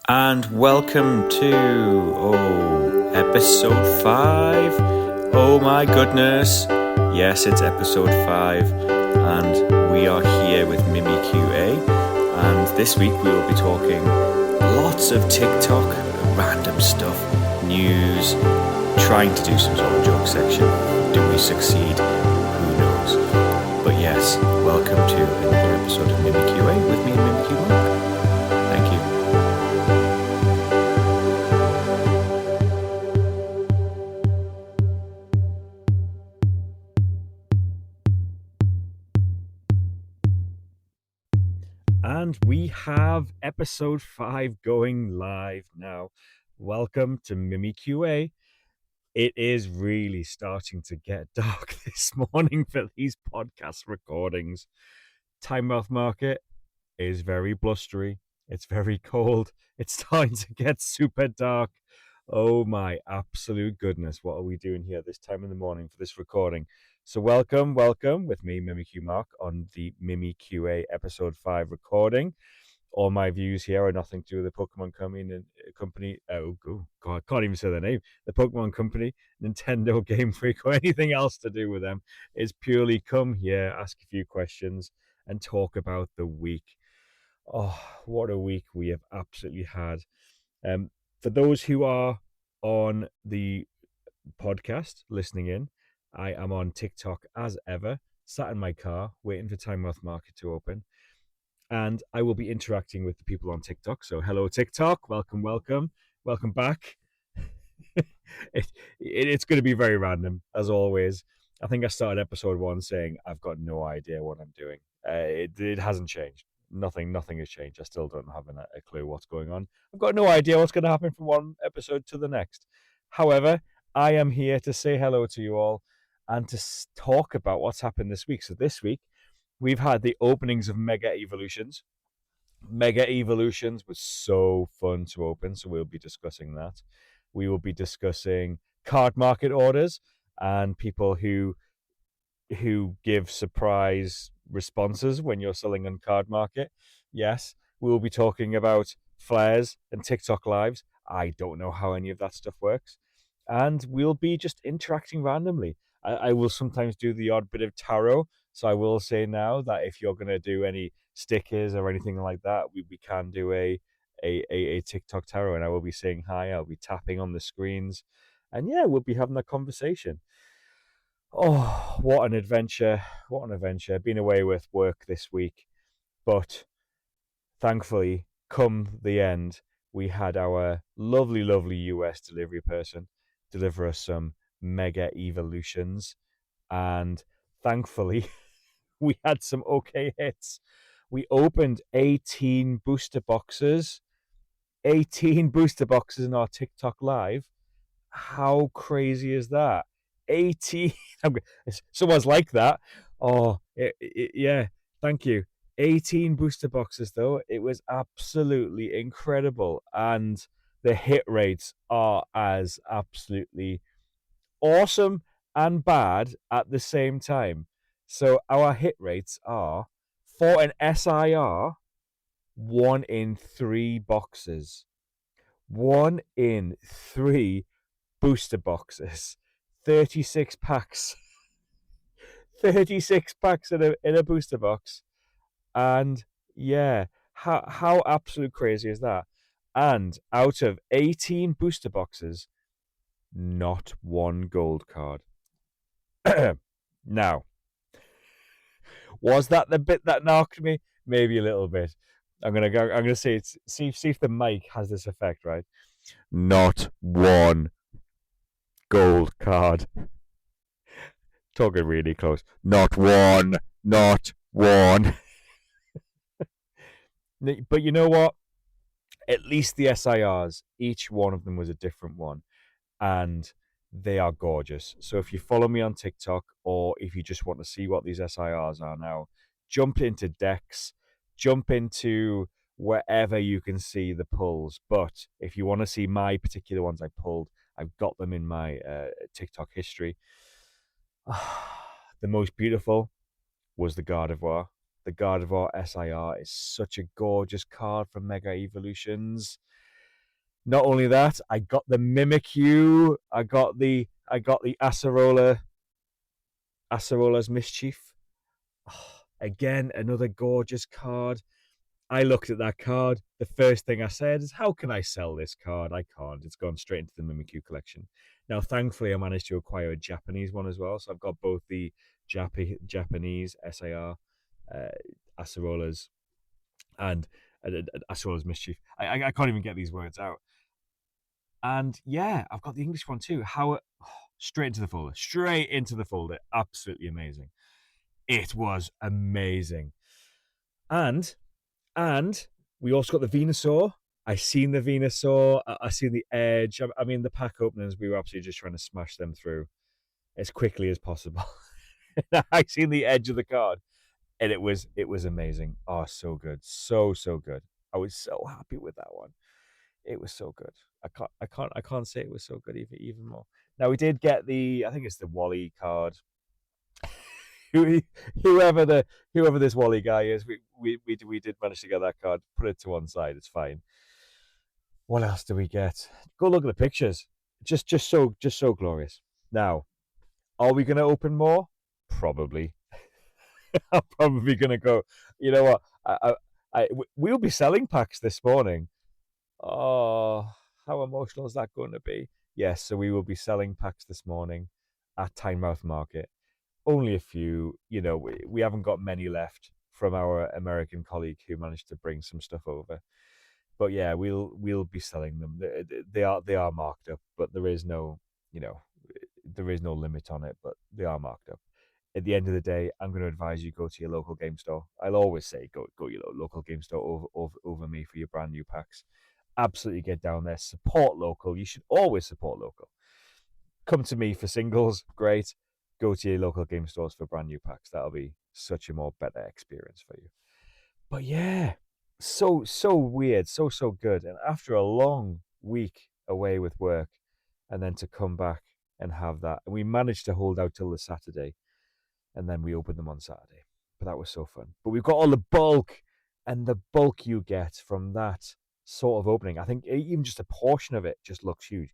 And welcome to episode 5. Oh my goodness. Yes, it's episode 5, and we are here with MimiQA. And this week we will be talking lots of TikTok, random stuff, news, trying to do some sort of joke section. Do we succeed? Who knows? But yes, welcome to another episode of MimiQA with me and MimiQ Mark. Thank you. And we have episode 5 going live now. Welcome to MimiQA. It is really starting to get dark this morning for these podcast recordings. Time Market is very blustery. It's very cold. It's starting to get super dark. Oh my absolute goodness. What are we doing here this time in the morning for this recording? So welcome with me, MimiQ Mark, on the MimiQA episode 5 recording. All my views here are nothing to do with the Pokemon company. Oh, God, I can't even say their name. The Pokemon Company, Nintendo, Game Freak, or anything else to do with them. It's purely come here, ask a few questions, and talk about the week. Oh, what a week we have absolutely had. For those who are on the podcast listening in, I am on TikTok as ever, sat in my car waiting for Time Market to open. And I will be interacting with the people on TikTok. So hello, TikTok. Welcome back. It's going to be very random, as always. I think I started episode 1 saying I've got no idea what I'm doing. It hasn't changed. Nothing has changed. I still don't have a clue what's going on. I've got no idea what's going to happen from one episode to the next. However, I am here to say hello to you all and to talk about what's happened this week. So this week, we've had the openings of Mega Evolutions. Mega Evolutions was so fun to open, so we'll be discussing that. We will be discussing card market orders and people who give surprise responses when you're selling on card market. Yes, we'll be talking about flares and TikTok lives. I don't know how any of that stuff works. And we'll be just interacting randomly. I will sometimes do the odd bit of tarot. So I will say now that if you're going to do any stickers or anything like that, we can do a TikTok tarot, and I will be saying hi. I'll be tapping on the screens. And yeah, we'll be having a conversation. Oh, what an adventure. What an adventure. Been away with work this week, but thankfully, come the end, we had our lovely, lovely US delivery person deliver us some Mega Evolutions, and thankfully, we had some okay hits. We opened 18 booster boxes. 18 booster boxes in our TikTok live. How crazy is that? 18. Someone's like that. Oh, yeah. Thank you. 18 booster boxes, though. It was absolutely incredible. And the hit rates are as absolutely awesome and bad at the same time. So our hit rates are, for an SIR, 1 in 3 boxes. 1 in 3 booster boxes. 36 packs. 36 packs in a booster box. And yeah, how absolute crazy is that? And out of 18 booster boxes, not one gold card. Now, was that the bit that knocked me? Maybe a little bit. I'm gonna say it's see if the mic has this effect, right? Not one gold card. Talking really close. Not one. Not one. But you know what? At least the SIRs, each one of them was a different one. And they are gorgeous. So if you follow me on TikTok, or if you just want to see what these SIRs are now, jump into Dex, jump into wherever you can see the pulls. But if you want to see my particular ones I pulled, I've got them in my TikTok history. The most beautiful was the Gardevoir. The Gardevoir SIR is such a gorgeous card from Mega Evolutions. Not only that, I got the MimiQ. I got the Acerola's Mischief. Oh, again, another gorgeous card. I looked at that card. The first thing I said is, how can I sell this card? I can't. It's gone straight into the MimiQ collection. Now, thankfully, I managed to acquire a Japanese one as well. So I've got both the Japanese SAR uh, Acerolas and Acerola's Mischief. I can't even get these words out. And yeah, I've got the English one too. Straight into the folder. Straight into the folder. Absolutely amazing. It was amazing. And And we also got the Venusaur. I seen the Venusaur. I seen the Edge. I mean, the pack openers, we were absolutely just trying to smash them through as quickly as possible. I seen the Edge of the card, and it was amazing. Oh, so good, so good. I was so happy with that one. It was so good. I can't say it was so good even more. Now we did get I think it's the Wally card. whoever the whoever this Wally guy is, we did manage to get that card. Put it to one side. It's fine. What else do we get? Go look at the pictures. Just so glorious. Now, are we going to open more? Probably. I'm probably going to go. You know what? We'll be selling packs this morning. Oh, how emotional is that going to be? Yes, so we will be selling packs this morning at Tynemouth Market. Only a few. We haven't got many left from our American colleague who managed to bring some stuff over. But yeah, we'll be selling them. They are marked up, but you know there is no limit on it. But they are marked up. At the end of the day, I'm going to advise you go to your local game store. I'll always say go to your local game store over me for your brand new packs. Absolutely get down there, support local. You should always support local. Come to me for singles, great. Go to your local game stores for brand new packs. That'll be such a more better experience for you. But yeah, so weird, so good. And after a long week away with work, and then to come back and have that, and we managed to hold out till the Saturday, and then we opened them on Saturday. But that was so fun. But we've got all the bulk, and the bulk you get from that sort of opening. I think even just a portion of it just looks huge.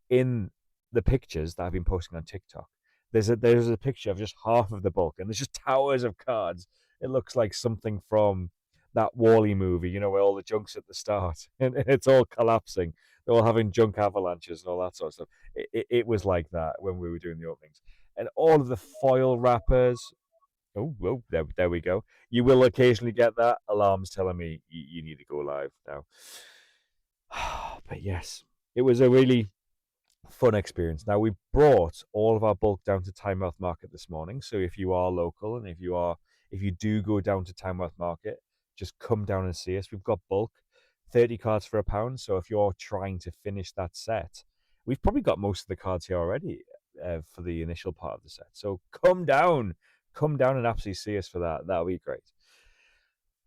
In the pictures that I've been posting on TikTok, there's a picture of just half of the bulk, and there's just towers of cards. It looks like something from that Wally movie, where all the junk's at the start and it's all collapsing. They're all having junk avalanches and all that sort of stuff. It was like that when we were doing the openings, and all of the foil wrappers. Oh, there we go. You will occasionally get that alarms telling me you need to go live now. But yes, it was a really fun experience. Now we brought all of our bulk down to Tynemouth Market this morning. So if you are local and if you do go down to Tynemouth Market, just come down and see us. We've got bulk, 30 cards for £1. So if you're trying to finish that set, we've probably got most of the cards here already for the initial part of the set. So come down and absolutely see us for that. That'll be great.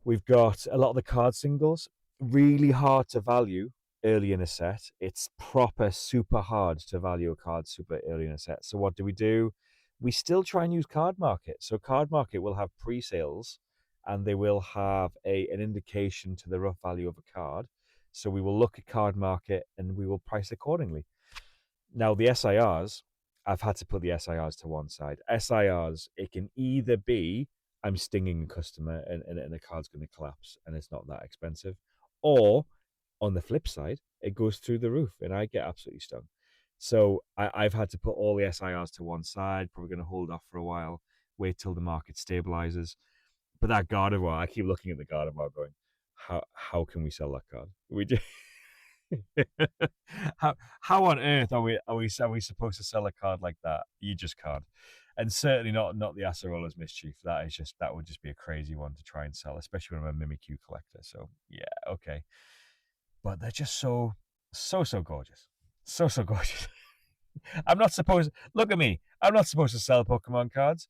We've got a lot of the card singles, really hard to value early in a set. It's proper super hard to value a card super early in a set. So what do? We still try and use Card Market. So Card Market will have pre-sales, and they will have an indication to the rough value of a card. So we will look at Card Market and we will price accordingly. Now the SIRs, I've had to put the SIRs to one side. SIRs, it can either be I'm stinging a customer and the card's going to collapse and it's not that expensive, or on the flip side, it goes through the roof and I get absolutely stung. So I've had to put all the SIRs to one side, probably going to hold off for a while, wait till the market stabilizes. But that Gardevoir, I keep looking at the Gardevoir going, how can we sell that card? We just how on earth are we supposed to sell a card like that? You just can't. And certainly not the Acerola's Mischief. That would just be a crazy one to try and sell, especially when I'm a MimiQ collector. So yeah, okay. But they're just so gorgeous. So gorgeous. I'm not supposed look at me. I'm not supposed to sell Pokemon cards.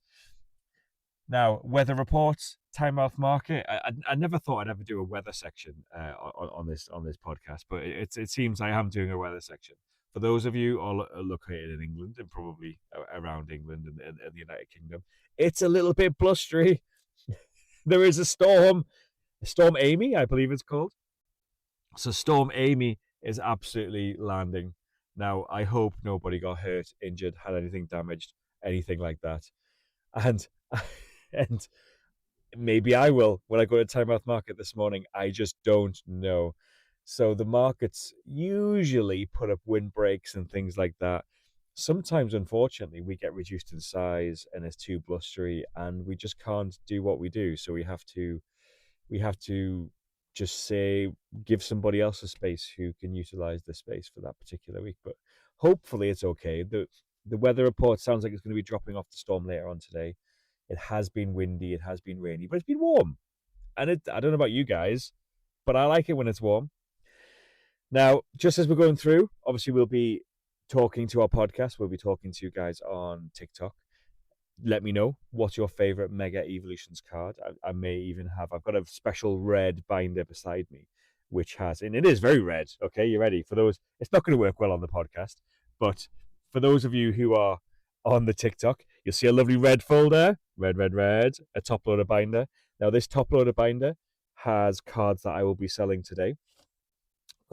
Now, weather reports, Tynemouth Market. I never thought I'd ever do a weather section on this podcast, but it seems I am doing a weather section. For those of you all located in England and probably around England and the United Kingdom, it's a little bit blustery. There is a Storm Amy, I believe it's called. So Storm Amy is absolutely landing. Now, I hope nobody got hurt, injured, had anything damaged, anything like that. And and maybe I will when I go to Time Market this morning. I just don't know. So the markets usually put up windbreaks and things like that. Sometimes, unfortunately, we get reduced in size and it's too blustery, and we just can't do what we do. So we have to just say give somebody else a space who can utilize the space for that particular week. But hopefully, it's okay. The weather report sounds like it's going to be dropping off the storm later on today. It has been windy, it has been rainy, but it's been warm. And I don't know about you guys, but I like it when it's warm. Now, just as we're going through, obviously we'll be talking to our podcast. We'll be talking to you guys on TikTok. Let me know what's your favorite Mega Evolutions card. I may even have, I've got a special red binder beside me, which has, and it is very red. Okay, you ready for those? It's not going to work well on the podcast, but for those of you who are on the TikTok, you'll see a lovely red folder, red, a top loader binder. Now, this top loader binder has cards that I will be selling today.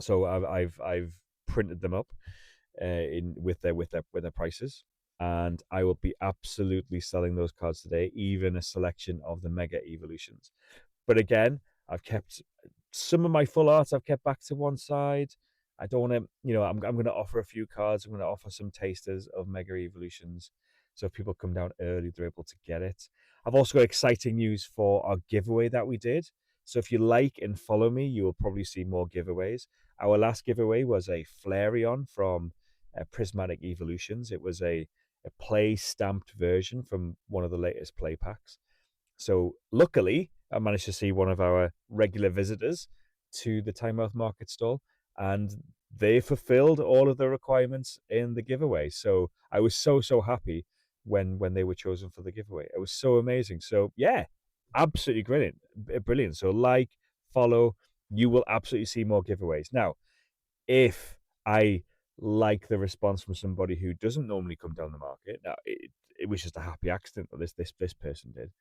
So I've printed them up in with their prices, and I will be absolutely selling those cards today, even a selection of the Mega Evolutions. But again, I've kept some of my full arts. I've kept back to one side. I don't want to, I'm going to offer a few cards. I'm going to offer some tasters of Mega Evolutions. So if people come down early, they're able to get it. I've also got exciting news for our giveaway that we did. So if you like and follow me, you will probably see more giveaways. Our last giveaway was a Flareon from Prismatic Evolutions. It was a play stamped version from one of the latest play packs. So luckily, I managed to see one of our regular visitors to the Tynemouth Market stall, and they fulfilled all of the requirements in the giveaway. So I was so happy when they were chosen for the giveaway. It was so amazing. So yeah, absolutely brilliant. So like, follow, you will absolutely see more giveaways. Now, if I like the response from somebody who doesn't normally come down the market, now it was just a happy accident that this person did.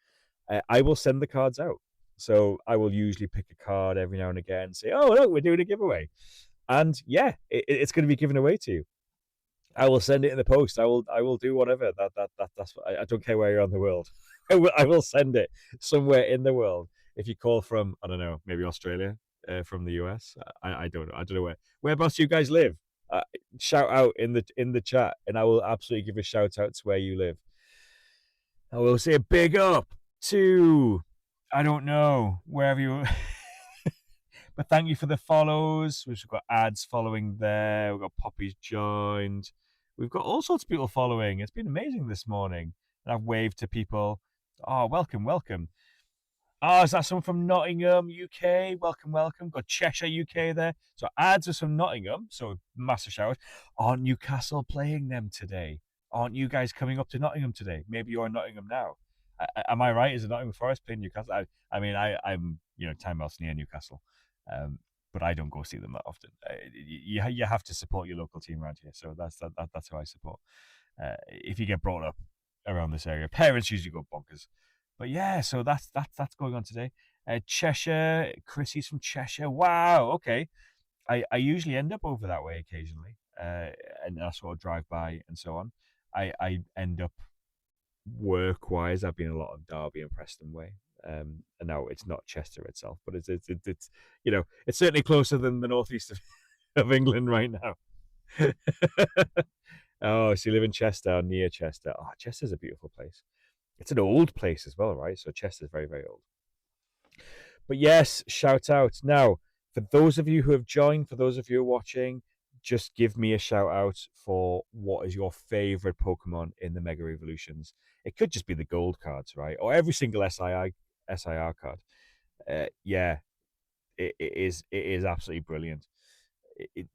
I will send the cards out. So I will usually pick a card every now and again and say, "Oh, look, we're doing a giveaway," and yeah, it's going to be given away to you. I will send it in the post. I will do whatever. That's I don't care where you're on the world. I will send it somewhere in the world. If you call from, I don't know, maybe Australia, from the US. I don't know. I don't know whereabouts you guys live. Shout out in the chat, and I will absolutely give a shout out to where you live. I will say a big up to, I don't know, wherever you. But thank you for the follows. We've got ads following there. We've got Poppy's joined. We've got all sorts of people following. It's been amazing this morning. And I've waved to people. Oh, welcome, welcome. Oh, is that someone from Nottingham, UK? Welcome, welcome. Got Cheshire, UK there. So ads are from Nottingham. So massive shout. Aren't Newcastle playing them today? Aren't you guys coming up to Nottingham today? Maybe you're in Nottingham now. Am I right? Is it Nottingham Forest playing Newcastle? I mean, I'm time else near Newcastle, but I don't go see them that often. You have to support your local team around here, so that's who I support. If you get brought up around this area, parents usually go bonkers. But yeah, so that's going on today. Cheshire, Chrissy's from Cheshire. Wow, okay. I usually end up over that way occasionally, and I sort of drive by and so on. I end up work wise. I've been a lot of Derby and Preston way. And now it's not Chester itself, but it's it's certainly closer than the northeast of England right now. Oh, so you live in Chester, near Chester. Oh, Chester's a beautiful place. It's an old place as well, right? So Chester's very, very old. But yes, shout out. Now, for those of you who have joined, for those of you who are watching, just give me a shout out for what is your favorite Pokemon in the Mega Evolutions. It could just be the gold cards, right? Or every single SIR card. Yeah, it is absolutely brilliant.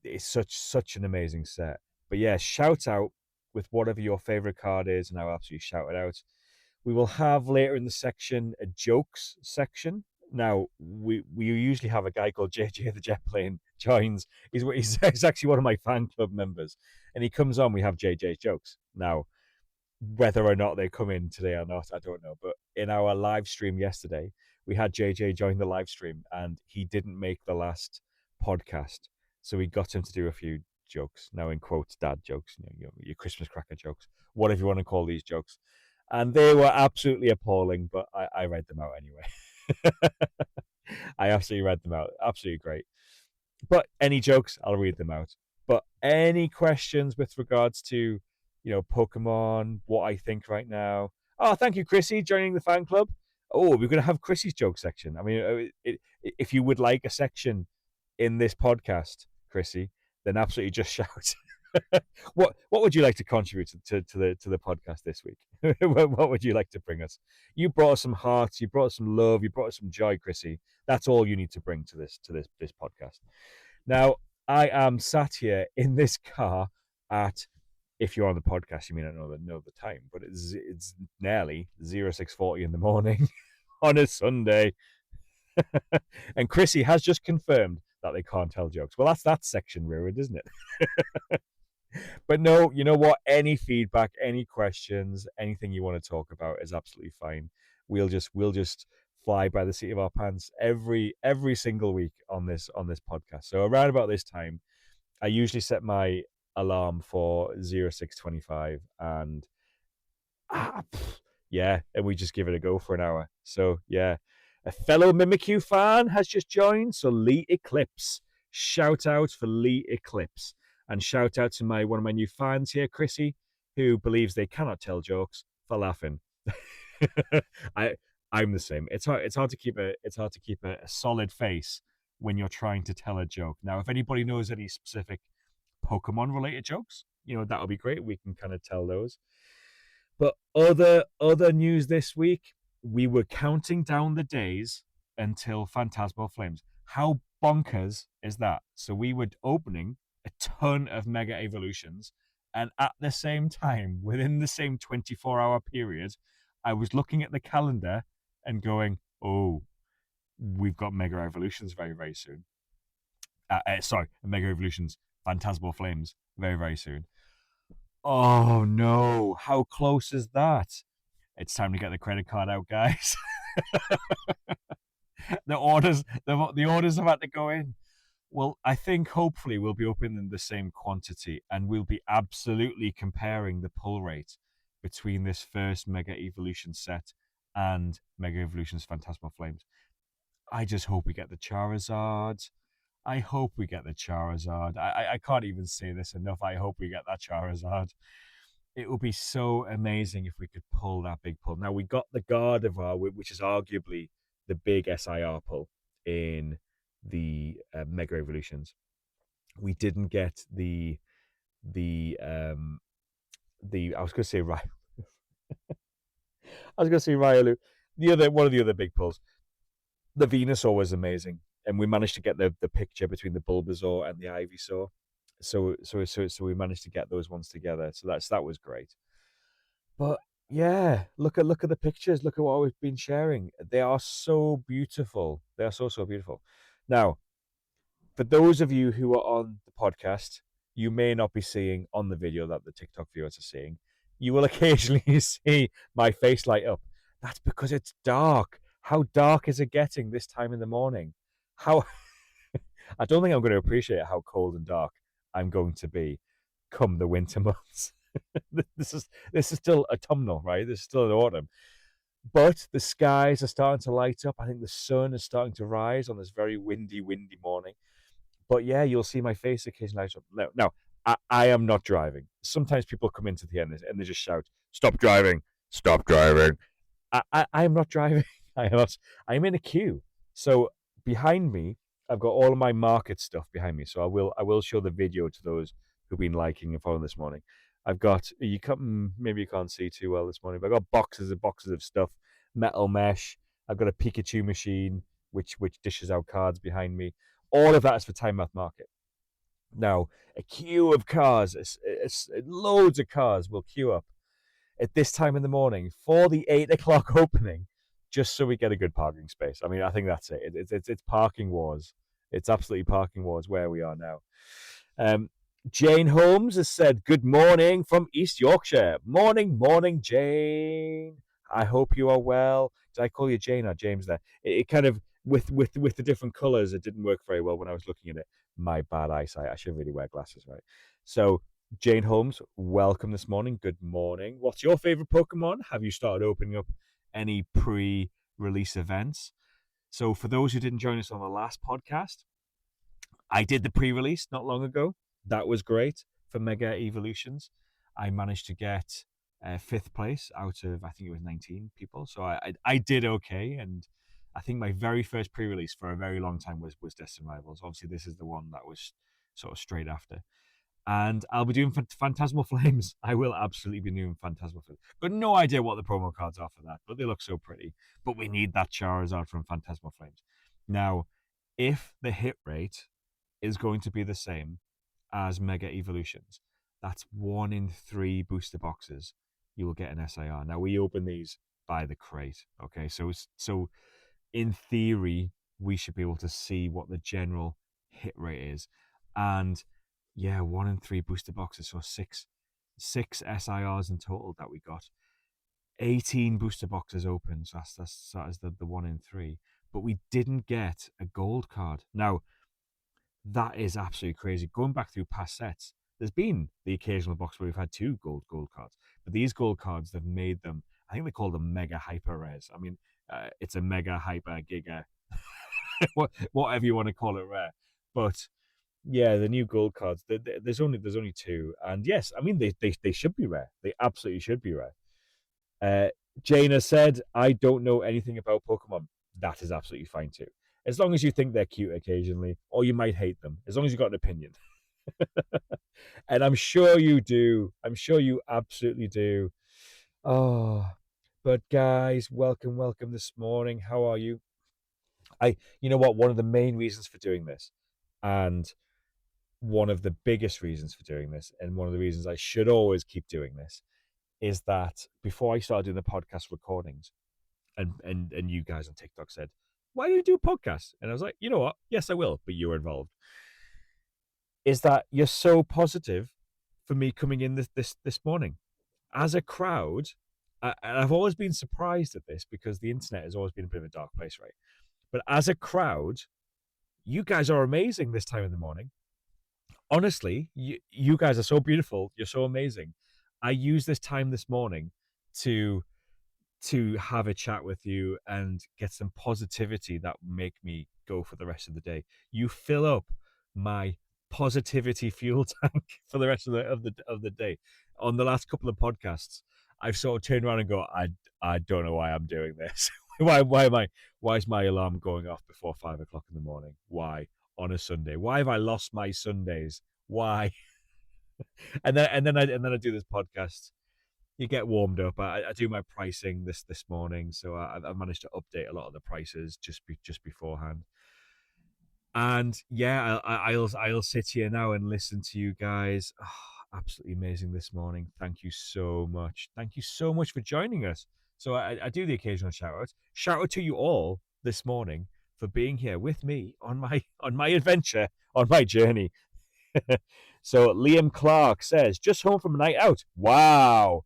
It's such an amazing set. But yeah, shout out with whatever your favorite card is, and I'll absolutely shout it out. We will have later in the section a jokes section. Now we usually have a guy called JJ the Jet Plane joins. He's actually one of my fan club members, and he comes on. We have JJ's jokes. Now whether or not they come in today or not, I don't know. But in our live stream yesterday, we had JJ join the live stream, and he didn't make the last podcast So we got him to do a few jokes, now in quotes, dad jokes, your Christmas cracker jokes, whatever you want to call these jokes. And they were absolutely appalling, but I read them out anyway. I absolutely read them out. Absolutely great. But any jokes, I'll read them out. But any questions with regards to, Pokemon, what I think right now. Oh, thank you, Chrissy, joining the fan club. Oh, we're going to have Chrissy's joke section. I mean, if you would like a section in this podcast, Chrissy, then absolutely just shout. What would you like to contribute to the podcast this week? What would you like to bring us? You brought us some hearts, you brought us some love, you brought us some joy, Chrissy. That's all you need to bring to this podcast. Now, I am sat here in this car at, if you're on the podcast, you may not know the time, but it's nearly 06:40 in the morning on a Sunday. And Chrissy has just confirmed that they can't tell jokes. Well, that's that section ruined, isn't it? But no, you know what? Any feedback, any questions, anything you want to talk about is absolutely fine. We'll just fly by the seat of our pants every single week on this podcast. So around about this time, I usually set my alarm for 06:25, and yeah, and we just give it a go for an hour. So yeah, a fellow MimiQ fan has just joined. So Lee Eclipse, shout out for Lee Eclipse, and shout out to one of my new fans here, Chrissy, who believes they cannot tell jokes for laughing. I'm the same. It's hard to keep a solid face when you're trying to tell a joke. Now, if anybody knows any specific Pokemon related jokes, that would be great. We can kind of tell those. But other news this week, we were counting down the days until Phantasmal Flames. How bonkers is that? So we were opening a ton of Mega Evolutions, and at the same time, within the same 24-hour period, I was looking at the calendar and going, oh, we've got Mega Evolutions very, very soon. Sorry, Mega Evolutions, Phantasmal Flames very, very soon. Oh no, how close is that? It's time to get the credit card out, guys. the orders have had to go in. Well, I think hopefully we'll be opening the same quantity, and we'll be absolutely comparing the pull rate between this first Mega Evolution set and Mega Evolution's Phantasmal Flames. I just hope we get the Charizard. I hope we get the Charizard. I can't even say this enough. I hope we get that Charizard. It would be so amazing if we could pull that big pull. Now, we got the Gardevoir, which is arguably the big SIR pull in the Mega Evolutions. We didn't get the I was going to say Riolu. One of the other big pulls. The Venusaur was amazing, and we managed to get the picture between the Bulbasaur and the Ivysaur. So we managed to get those ones together. So that was great. But yeah, look at the pictures. Look at what we've been sharing. They are so beautiful. They are so beautiful. Now, for those of you who are on the podcast, you may not be seeing on the video that the TikTok viewers are seeing. You will occasionally see my face light up. That's because it's dark. How dark is it getting this time in the morning? How I don't think I'm going to appreciate how cold and dark I'm going to be come the winter months. this is still autumnal, right? This is still an autumn. But the skies are starting to light up. I think the sun is starting to rise on this very windy morning. But yeah, you'll see my face occasionally light up. Now, I am not driving. Sometimes people come into the end and they just shout, "Stop driving! Stop driving!" I am not driving. I'm in a queue. So behind me, I've got all of my market stuff behind me. So I will show the video to those who've been liking and following this morning. I've got maybe you can't see too well this morning, but I've got boxes of stuff, metal mesh. I've got a Pikachu machine which dishes out cards behind me. All of that is for Time Math Market. Now, a queue of cars, loads of cars will queue up at this time in the morning for the 8 o'clock opening, just so we get a good parking space. I mean, I think that's it. It's parking wars. It's absolutely parking wars where we are now. Jane Holmes has said, "Good morning from East Yorkshire." Morning, Jane. I hope you are well. Did I call you Jane or James there? It kind of with the different colors, it didn't work very well when I was looking at it. My bad eyesight. I should really wear glasses, right? So Jane Holmes, welcome this morning. Good morning. What's your favorite Pokemon? Have you started opening up any pre-release events? So for those who didn't join us on the last podcast, I did the pre-release not long ago. That was great for Mega Evolutions. I managed to get fifth place out of, I think it was 19 people. So I did okay, and I think my very first pre-release for a very long time was Destin Rivals. Obviously, this is the one that was sort of straight after. And I'll be doing Phantasmal Flames. I will absolutely be doing Phantasmal Flames. Got no idea what the promo cards are for that, but they look so pretty. But we need that Charizard from Phantasmal Flames. Now, if the hit rate is going to be the same as Mega Evolutions, that's 1 in 3 booster boxes you will get an SIR. Now, we open these by the crate, okay? So in theory, we should be able to see what the general hit rate is. And yeah, 1 in 3 booster boxes, so six SIRs in total that we got. 18 booster boxes open, so that is the 1 in 3. But we didn't get a gold card. Now, that is absolutely crazy. Going back through past sets, there's been the occasional box where we've had 2 gold cards, but these gold cards, they've made them, I think they call them mega hyper rares. I mean, it's a mega hyper giga, whatever you want to call it, rare. But yeah, the new gold cards, there's only 2, and yes, I mean they should be rare. They absolutely should be rare. Jaina said, "I don't know anything about Pokemon." That is absolutely fine too, as long as you think they're cute occasionally, or you might hate them. As long as you've got an opinion, and I'm sure you do. I'm sure you absolutely do. Oh, but guys, welcome this morning. How are you? You know what? One of the main reasons for doing this, and one of the biggest reasons for doing this, and one of the reasons I should always keep doing this, is that before I started doing the podcast recordings, and you guys on TikTok said, "Why do you do podcasts?" And I was like, you know what? Yes, I will, but you're involved. Is that you're so positive for me coming in this morning as a crowd? And I've always been surprised at this because the internet has always been a bit of a dark place, right? But as a crowd, you guys are amazing this time in the morning. Honestly, you guys are so beautiful. You're so amazing. I used this time this morning to have a chat with you and get some positivity that make me go for the rest of the day. You fill up my positivity fuel tank for the rest of the day. On the last couple of podcasts, I've sort of turned around and go, I don't know why I'm doing this. Why is my alarm going off before 5 o'clock in the morning? Why on a Sunday? Why have I lost my Sundays? Why? And then I do this podcast. You get warmed up. I do my pricing this morning, so I managed to update a lot of the prices just beforehand. And yeah, I'll sit here now and listen to you guys. Oh, absolutely amazing this morning. Thank you so much. Thank you so much for joining us. So I do the occasional shout out. Shout out to you all this morning for being here with me on my adventure, on my journey. So Liam Clark says, just home from a night out. Wow.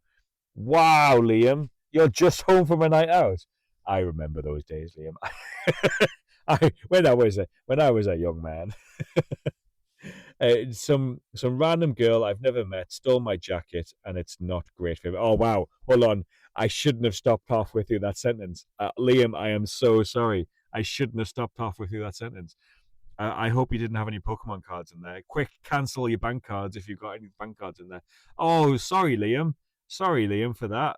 Wow, Liam. You're just home from a night out. I remember those days, Liam. When I was a young man. Some random girl I've never met stole my jacket, and it's not great for me. Oh wow, hold on. I shouldn't have stopped halfway through that sentence. Liam, I am so sorry. I shouldn't have stopped halfway through that sentence. I hope you didn't have any Pokemon cards in there. Quick, cancel your bank cards if you've got any bank cards in there. Oh, sorry, Liam. Sorry, Liam, for that.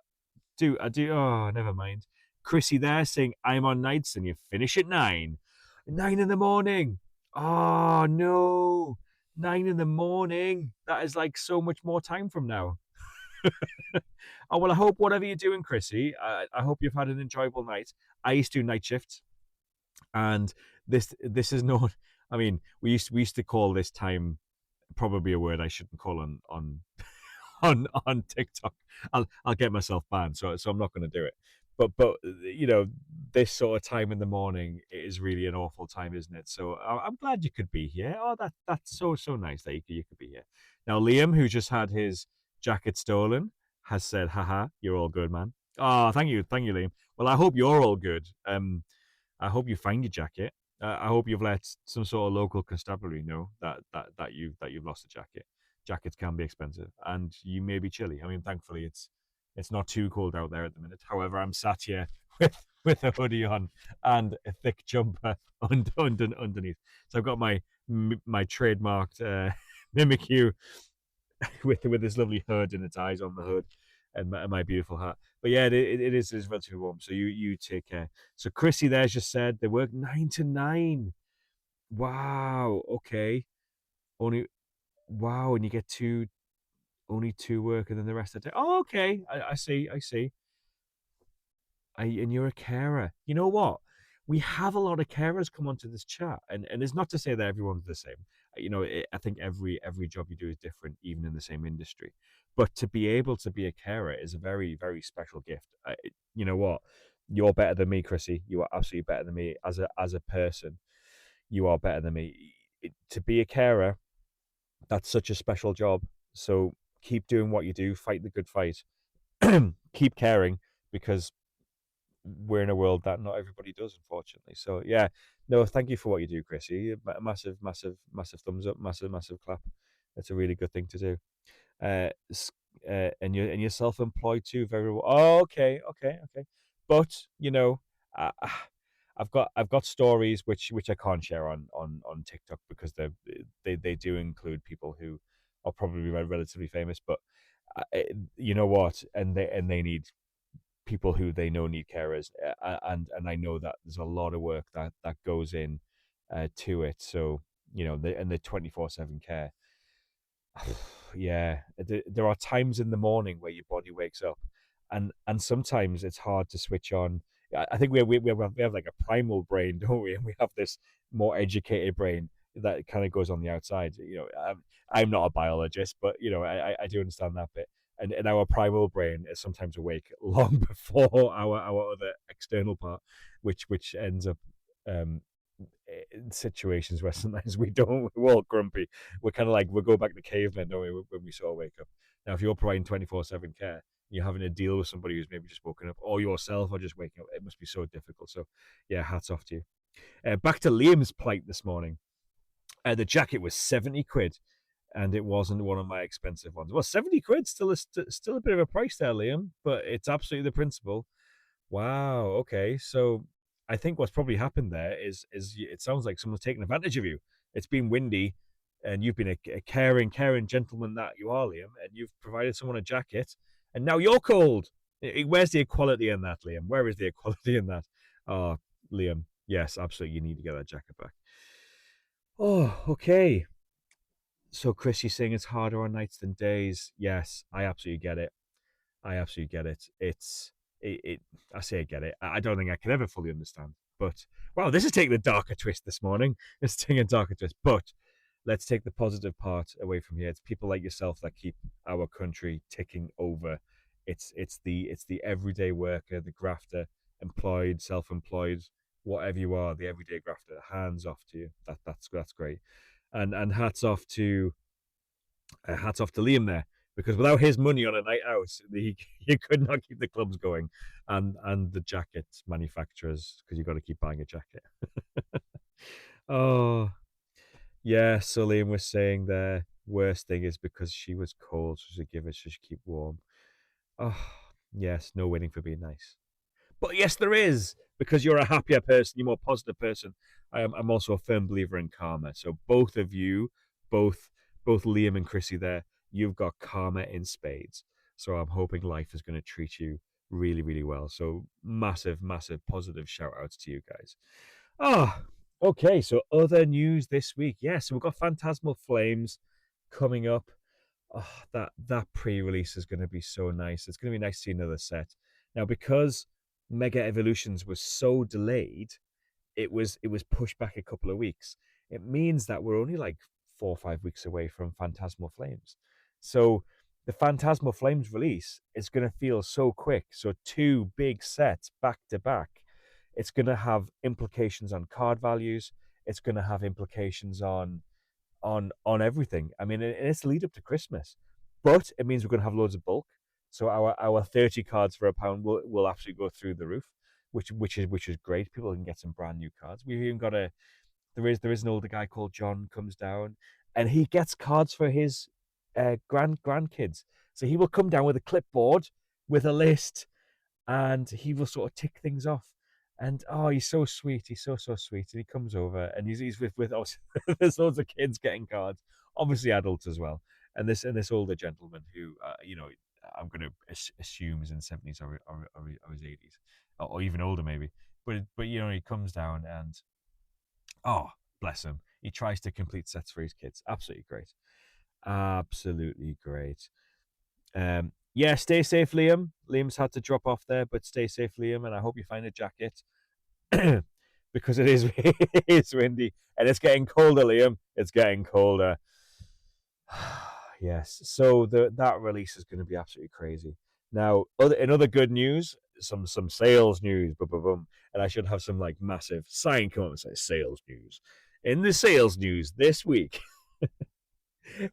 I do. Oh, never mind. Chrissy there saying, I'm on nights and you finish at 9. 9 in the morning. Oh, no. 9 in the morning. That is like so much more time from now. Oh, well, I hope whatever you're doing, Chrissy, I hope you've had an enjoyable night. I used to do night shifts, and this is not. I mean, we used to call this time probably a word I shouldn't call on TikTok. I'll get myself banned, so I'm not going to do it. But you know, this sort of time in the morning is really an awful time, isn't it? So I'm glad you could be here. Oh, that's so nice that you could be here. Now, Liam, who just had his jacket stolen, has said, "Haha, you're all good, man." Oh, thank you, Liam. Well, I hope you're all good. I hope you find your jacket. I hope you've let some sort of local constabulary know that you've lost a jacket. Jackets can be expensive, and you may be chilly. I mean, thankfully, it's not too cold out there at the minute. However, I'm sat here with a hoodie on and a thick jumper underneath. So I've got my trademarked MimiQ with this lovely hood and its eyes on the hood, and my beautiful hat. But yeah, it is it's relatively warm. So you take care. So Chrissy there just said they work 9 to 9. Wow. Okay. Only wow, and you get only two work, and then the rest of the day. Oh, okay. I see. I see. And you're a carer. You know what? We have a lot of carers come onto this chat, and it's not to say that everyone's the same. I think every job you do is different, even in the same industry. But to be able to be a carer is a very very special gift. You know what? You're better than me, Chrissy. You are absolutely better than me as a person. You are better than me. To be a carer, that's such a special job. So keep doing what you do. Fight the good fight. Keep caring because we're in a world that not everybody does, unfortunately. So yeah, no, thank you for what you do, Chrissy. Massive, massive, massive thumbs up, massive, massive clap. It's a really good thing to do. Uh, and you're self-employed too, very well. Oh, okay, okay, okay. But uh, I've got stories which I can't share on TikTok because they do include people who are probably relatively famous, but you know what, and they need people who they know need carers, and I know that there's a lot of work that goes in to it. So the 24/7 care. Yeah, there are times in the morning where your body wakes up, and sometimes it's hard to switch on. I think we have like a primal brain, don't we? And we have this more educated brain that kind of goes on the outside. I'm not a biologist, but I do understand that bit. And our primal brain is sometimes awake long before our other external part, which ends up um, in situations where sometimes we're all grumpy. We're kind of like we go back to cavemen, don't we, when we sort of wake up. Now, if you're providing 24/7 care, you're having to deal with somebody who's maybe just woken up, or yourself, or just waking up. It must be so difficult. So, yeah, hats off to you. Back to Liam's plight this morning. The jacket was 70 quid, and it wasn't one of my expensive ones. Well, 70 quid still a bit of a price there, Liam, but it's absolutely the principle. Wow. Okay. So I think what's probably happened there is it sounds like someone's taken advantage of you. It's been windy, and you've been a caring gentleman that you are, Liam, and you've provided someone a jacket, and now you're cold. Where's the equality in that, Liam? Where is the equality in that? Oh, Liam. Yes, absolutely. You need to get that jacket back. Oh, okay. So Chris, you're saying it's harder on nights than days. Yes, I absolutely get it. I absolutely get it. It. I say I get it. I don't think I can ever fully understand. But wow, this is taking a darker twist this morning. It's taking a darker twist. But let's take the positive part away from here. It's people like yourself that keep our country ticking over. It's the everyday worker, the grafter, employed, self-employed, whatever you are, the everyday grafter. Hands off to you. That's great. And hats off to Liam there, because without his money on a night out, he could not keep the clubs going, and the jacket manufacturers, because you've got to keep buying a jacket. Oh yeah, so Liam was saying the worst thing is because she was cold, so she give it, so she keep warm. Oh yes, no waiting for being nice. But yes, there is, because you're a happier person, you're a more positive person. I'm also a firm believer in karma. So both of you, both both Liam and Chrissy, there, you've got karma in spades. So I'm hoping life is going to treat you really, really well. So massive, massive positive shout outs to you guys. Ah, okay. So other news this week. Yes, yeah, so we've got Phantasmal Flames coming up. Oh, that pre-release is going to be so nice. It's going to be nice to see another set. Now, because Mega Evolutions was so delayed, it was pushed back a couple of weeks. It means that we're only like 4 or 5 weeks away from Phantasmal Flames. So the Phantasmal Flames release is going to feel so quick. So two big sets back to back. It's going to have implications on card values. It's going to have implications on everything. I mean, it's the lead up to Christmas, but it means we're going to have loads of bulk. So our 30 cards for a pound will absolutely go through the roof. which is great. People can get some brand new cards. We've even got a there is an older guy called John comes down, and he gets cards for his grandkids. So he will come down with a clipboard with a list, and he will sort of tick things off. And oh, he's so sweet. He's so sweet. And he comes over, and he's with us. There's loads of kids getting cards, obviously adults as well. And this older gentleman who I'm going to assume is in '70s or his '80s, or even older maybe. But he comes down and oh, bless him, he tries to complete sets for his kids. Absolutely great, absolutely great. Yeah, stay safe, Liam. Liam's had to drop off there, but stay safe, Liam, and I hope you find a jacket because it is it's windy and it's getting colder, Liam. It's getting colder. Yes, so that release is going to be absolutely crazy. Now, in other good news, some sales news, boom, boom, boom, and I should have some like massive sign come up and say sales news. In the sales news this week,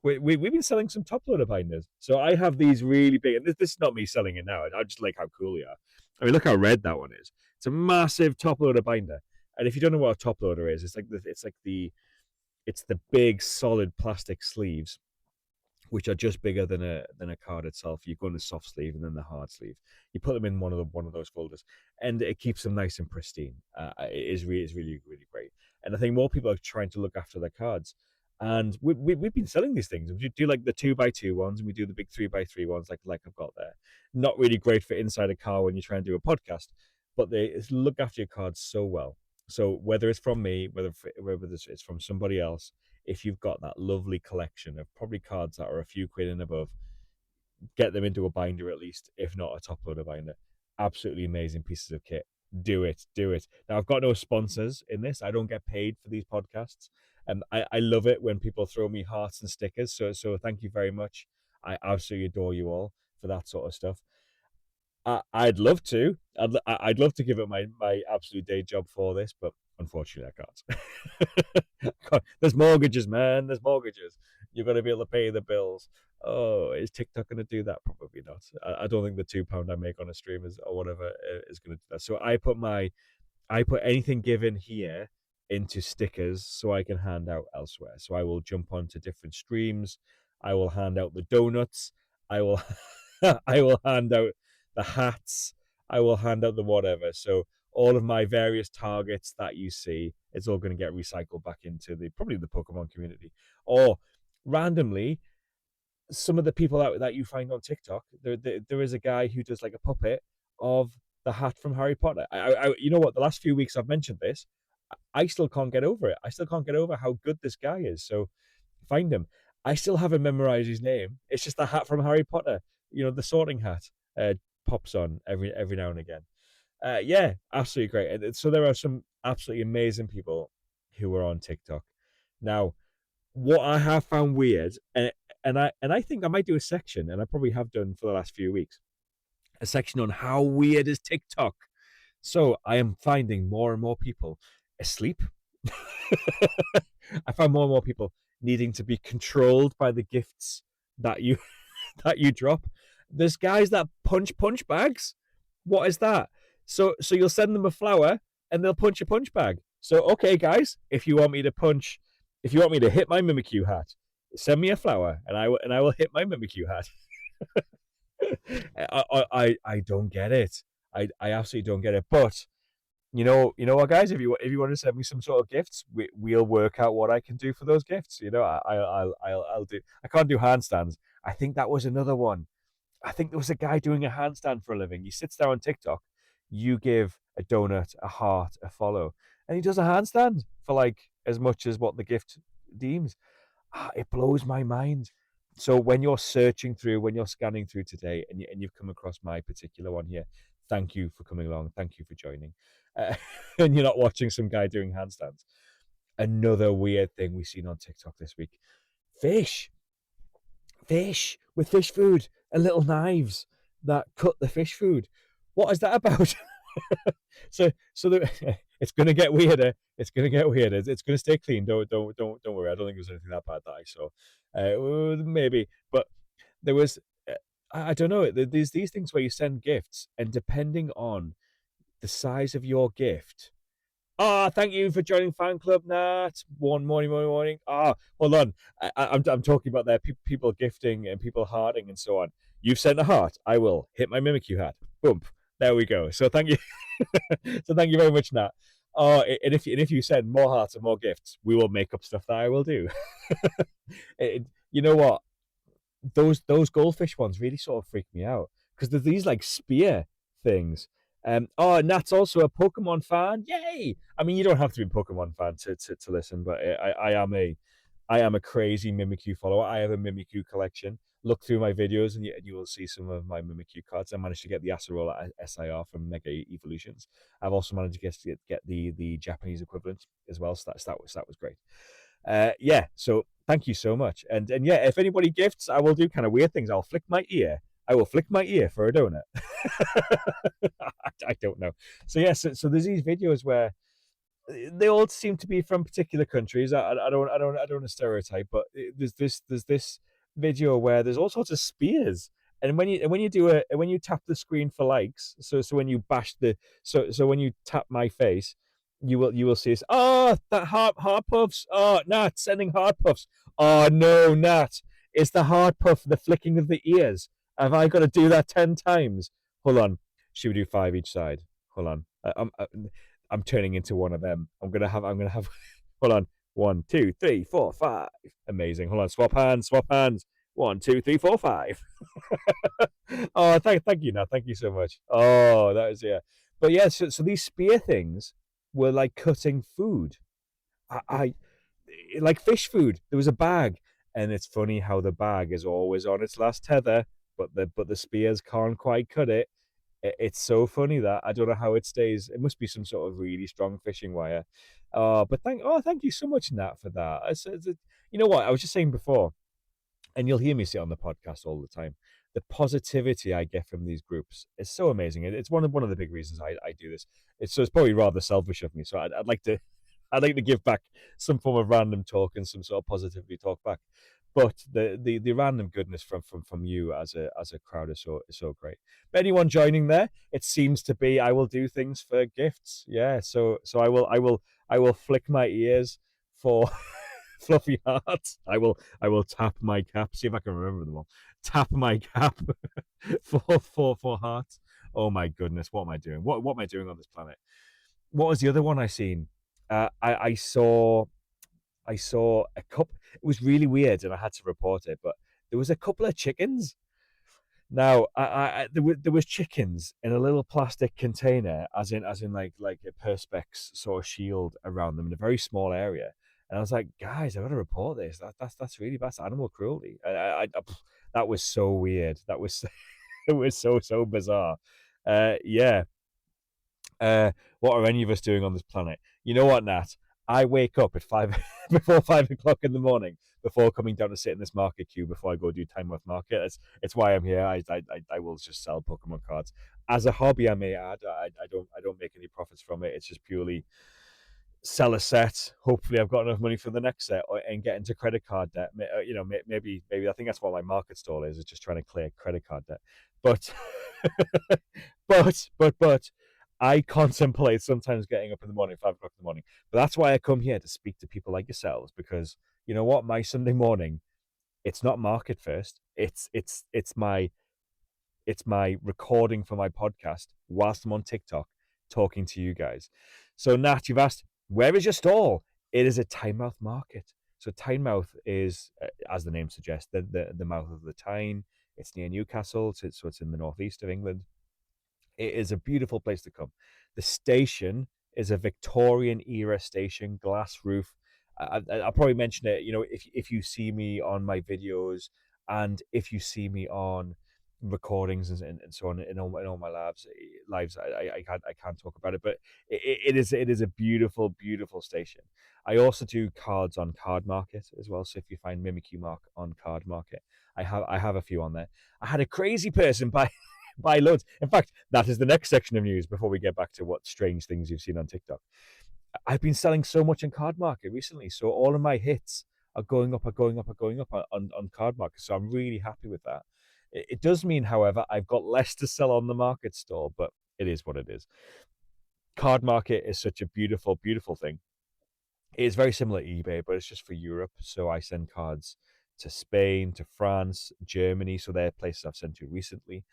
we've been selling some top loader binders. So I have these really big, and this is not me selling it now. I just like how cool they are. I mean, look how red that one is. It's a massive top loader binder. And if you don't know what a top loader is, it's the big solid plastic sleeves which are just bigger than a card itself. You go in the soft sleeve and then the hard sleeve. You put them in one of those folders, and it keeps them nice and pristine. It's really really great. And I think more people are trying to look after their cards. And we've been selling these things. We do like the 2x2 ones, and we do the big 3x3 ones, like I've got there. Not really great for inside a car when you try and do a podcast, but they look after your cards so well. So whether it's from me, whether it's from somebody else, if you've got that lovely collection of probably cards that are a few quid and above, get them into a binder at least, if not a top loader binder. Absolutely amazing pieces of kit. Do it, do it. Now I've got no sponsors in this. I don't get paid for these podcasts, and I love it when people throw me hearts and stickers. So thank you very much. I absolutely adore you all for that sort of stuff. I'd love to. I'd love to give it my absolute day job for this, but unfortunately, I can't. There's mortgages, man. There's mortgages. You've got to be able to pay the bills. Oh, is TikTok going to do that? Probably not. I don't think the £2 I make on a stream is or whatever is going to do that. So I put anything given here into stickers so I can hand out elsewhere. So I will jump onto different streams. I will hand out the donuts. I will I will hand out the hats. I will hand out the whatever. So all of my various targets that you see, it's all going to get recycled back into probably the Pokemon community. Or randomly, some of the people that you find on TikTok, there is a guy who does like a puppet of the hat from Harry Potter. You know what? The last few weeks I've mentioned this. I still can't get over it. I still can't get over how good this guy is. So find him. I still haven't memorized his name. It's just the hat from Harry Potter. The Sorting Hat pops on every now and again. Yeah, absolutely great. And so there are some absolutely amazing people who are on TikTok. Now, what I have found weird, and I think I might do a section, and I probably have done for the last few weeks, a section on how weird is TikTok. So I am finding more and more people asleep. I find more and more people needing to be controlled by the gifts that you that you drop. There's guys that punch bags. What is that? So you'll send them a flower and they'll punch a punch bag. So okay, guys, if you want me to hit my MimiQ hat, send me a flower and I will hit my MimiQ hat. I don't get it. I absolutely don't get it. But you know what, guys? If you want to send me some sort of gifts, we'll work out what I can do for those gifts. I'll do. I can't do handstands. I think that was another one. I think there was a guy doing a handstand for a living. He sits there on TikTok. You give a donut, a heart, a follow, and he does a handstand for like as much as what the gift deems. It blows my mind. So when you're searching through, when you're scanning through today, and you've come across my particular one here, thank you for coming along. Thank you for joining. And you're not watching some guy doing handstands. Another weird thing we've seen on TikTok this week: fish, fish with fish food and little knives that cut the fish food. What is that about? so it's going to get weirder. It's going to get weirder. It's going to stay clean. Don't worry. I don't think there's anything that bad that I saw. Maybe, but there was. I don't know. There's these things where you send gifts, and depending on the size of your gift. Ah, thank you for joining fan club, Nat. One morning. Ah, hold on. I'm talking about there people gifting and people hearting and so on. You've sent a heart. I will hit my MimiQ hat. Boom. There we go. So thank you. So thank you very much, Nat. Oh, and if you send more hearts and more gifts, we will make up stuff that I will do. You know what? Those goldfish ones really sort of freak me out because there's these like spear things. Oh, and that's also a Pokemon fan. Yay! I mean, you don't have to be a Pokemon fan to listen, but I am a crazy MimiQ follower. I have a MimiQ collection. Look through my videos and you will see some of my MimiQ cards. I managed to get the Acerola SIR from Mega Evolutions. I've also managed to get the Japanese equivalent as well. So that was great. Yeah, so thank you so much. And yeah, if anybody gifts, I will do kind of weird things. I'll flick my ear. I will flick my ear for a donut. I don't know. So yeah, so there's these videos where they all seem to be from particular countries. I don't want to stereotype, but there's this video where there's all sorts of spears, and when you tap the screen for likes, so when you bash the so when you tap my face, you will see this. Oh, that heart puffs. Oh, Nat sending heart puffs. Oh no, Nat, it's the heart puff, the flicking of the ears. Have I got to do that 10 times? Hold on. Should we do five each side? Hold on. I'm turning into one of them. I'm gonna have hold on. 1, 2, 3, 4, 5. Amazing. Hold on. Swap hands, swap hands. 1, 2, 3, 4, 5. Oh, thank you now. Thank you so much. Oh, that is yeah. But yeah, so these spear things were like cutting food. I like fish food. There was a bag, and it's funny how the bag is always on its last tether, but the spears can't quite cut it. It's so funny that I don't know how it stays. It must be some sort of really strong fishing wire. But thank you so much, Nat, for that. You know what I was just saying before, and you'll hear me say it on the podcast all the time. The positivity I get from these groups is so amazing. It's one of the big reasons I do this. It's probably rather selfish of me. So I'd like to I'd like to give back some form of random talk and some sort of positivity talk back. But the random goodness from you as a crowd is so great. But anyone joining there, it seems to be I will do things for gifts. Yeah, so I will flick my ears for fluffy hearts. I will tap my cap. See if I can remember them all. Tap my cap for hearts. Oh my goodness, what am I doing? What am I doing on this planet? What was the other one I seen? I saw a couple. It was really weird, and I had to report it. But there was a couple of chickens. Now, there was chickens in a little plastic container, as in like a perspex sort of shield around them in a very small area. And I was like, guys, I got to report this. That's really bad. That's animal cruelty. That was so weird. That was it was so bizarre. Yeah, what are any of us doing on this planet? You know what, Nat? I wake up at five before 5 o'clock in the morning before coming down to sit in this market queue before I go do time worth market. It's why I'm here. I will just sell Pokemon cards as a hobby. I may add. I don't make any profits from it. It's just purely sell a set. Hopefully, I've got enough money for the next set and get into credit card debt. You know, maybe I think that's what my market stall is just trying to clear credit card debt. But but I contemplate sometimes getting up in the morning, 5 o'clock in the morning. But that's why I come here to speak to people like yourselves because you know what, my Sunday morning, it's not market first. It's my recording for my podcast whilst I'm on TikTok talking to you guys. So, Nat, you've asked, where is your stall? It is a Tynemouth market. So, Tynemouth is, as the name suggests, the mouth of the Tyne. It's near Newcastle, so it's in the northeast of England. It is a beautiful place to come. The station is a Victorian era station, glass roof. I'll probably mention it. You know, if you see me on my videos and if you see me on recordings and so on in all my lives, I can't talk about it, but it is a beautiful station. I also do cards on Card Market as well. So if you find MimiQ Mark on Card Market, I have a few on there. I had a crazy person buy loads. In fact, that is the next section of news before we get back to what strange things you've seen on TikTok. I've been selling so much on Card Market recently, so all of my hits are going up on Card Market. So I'm really happy with that. It does mean, however, I've got less to sell on the market store, but it is what it is. Card market is such a beautiful, beautiful thing. It's very similar to eBay, but it's just for Europe. So I send cards to Spain, to France, Germany. So they're places I've sent to recently.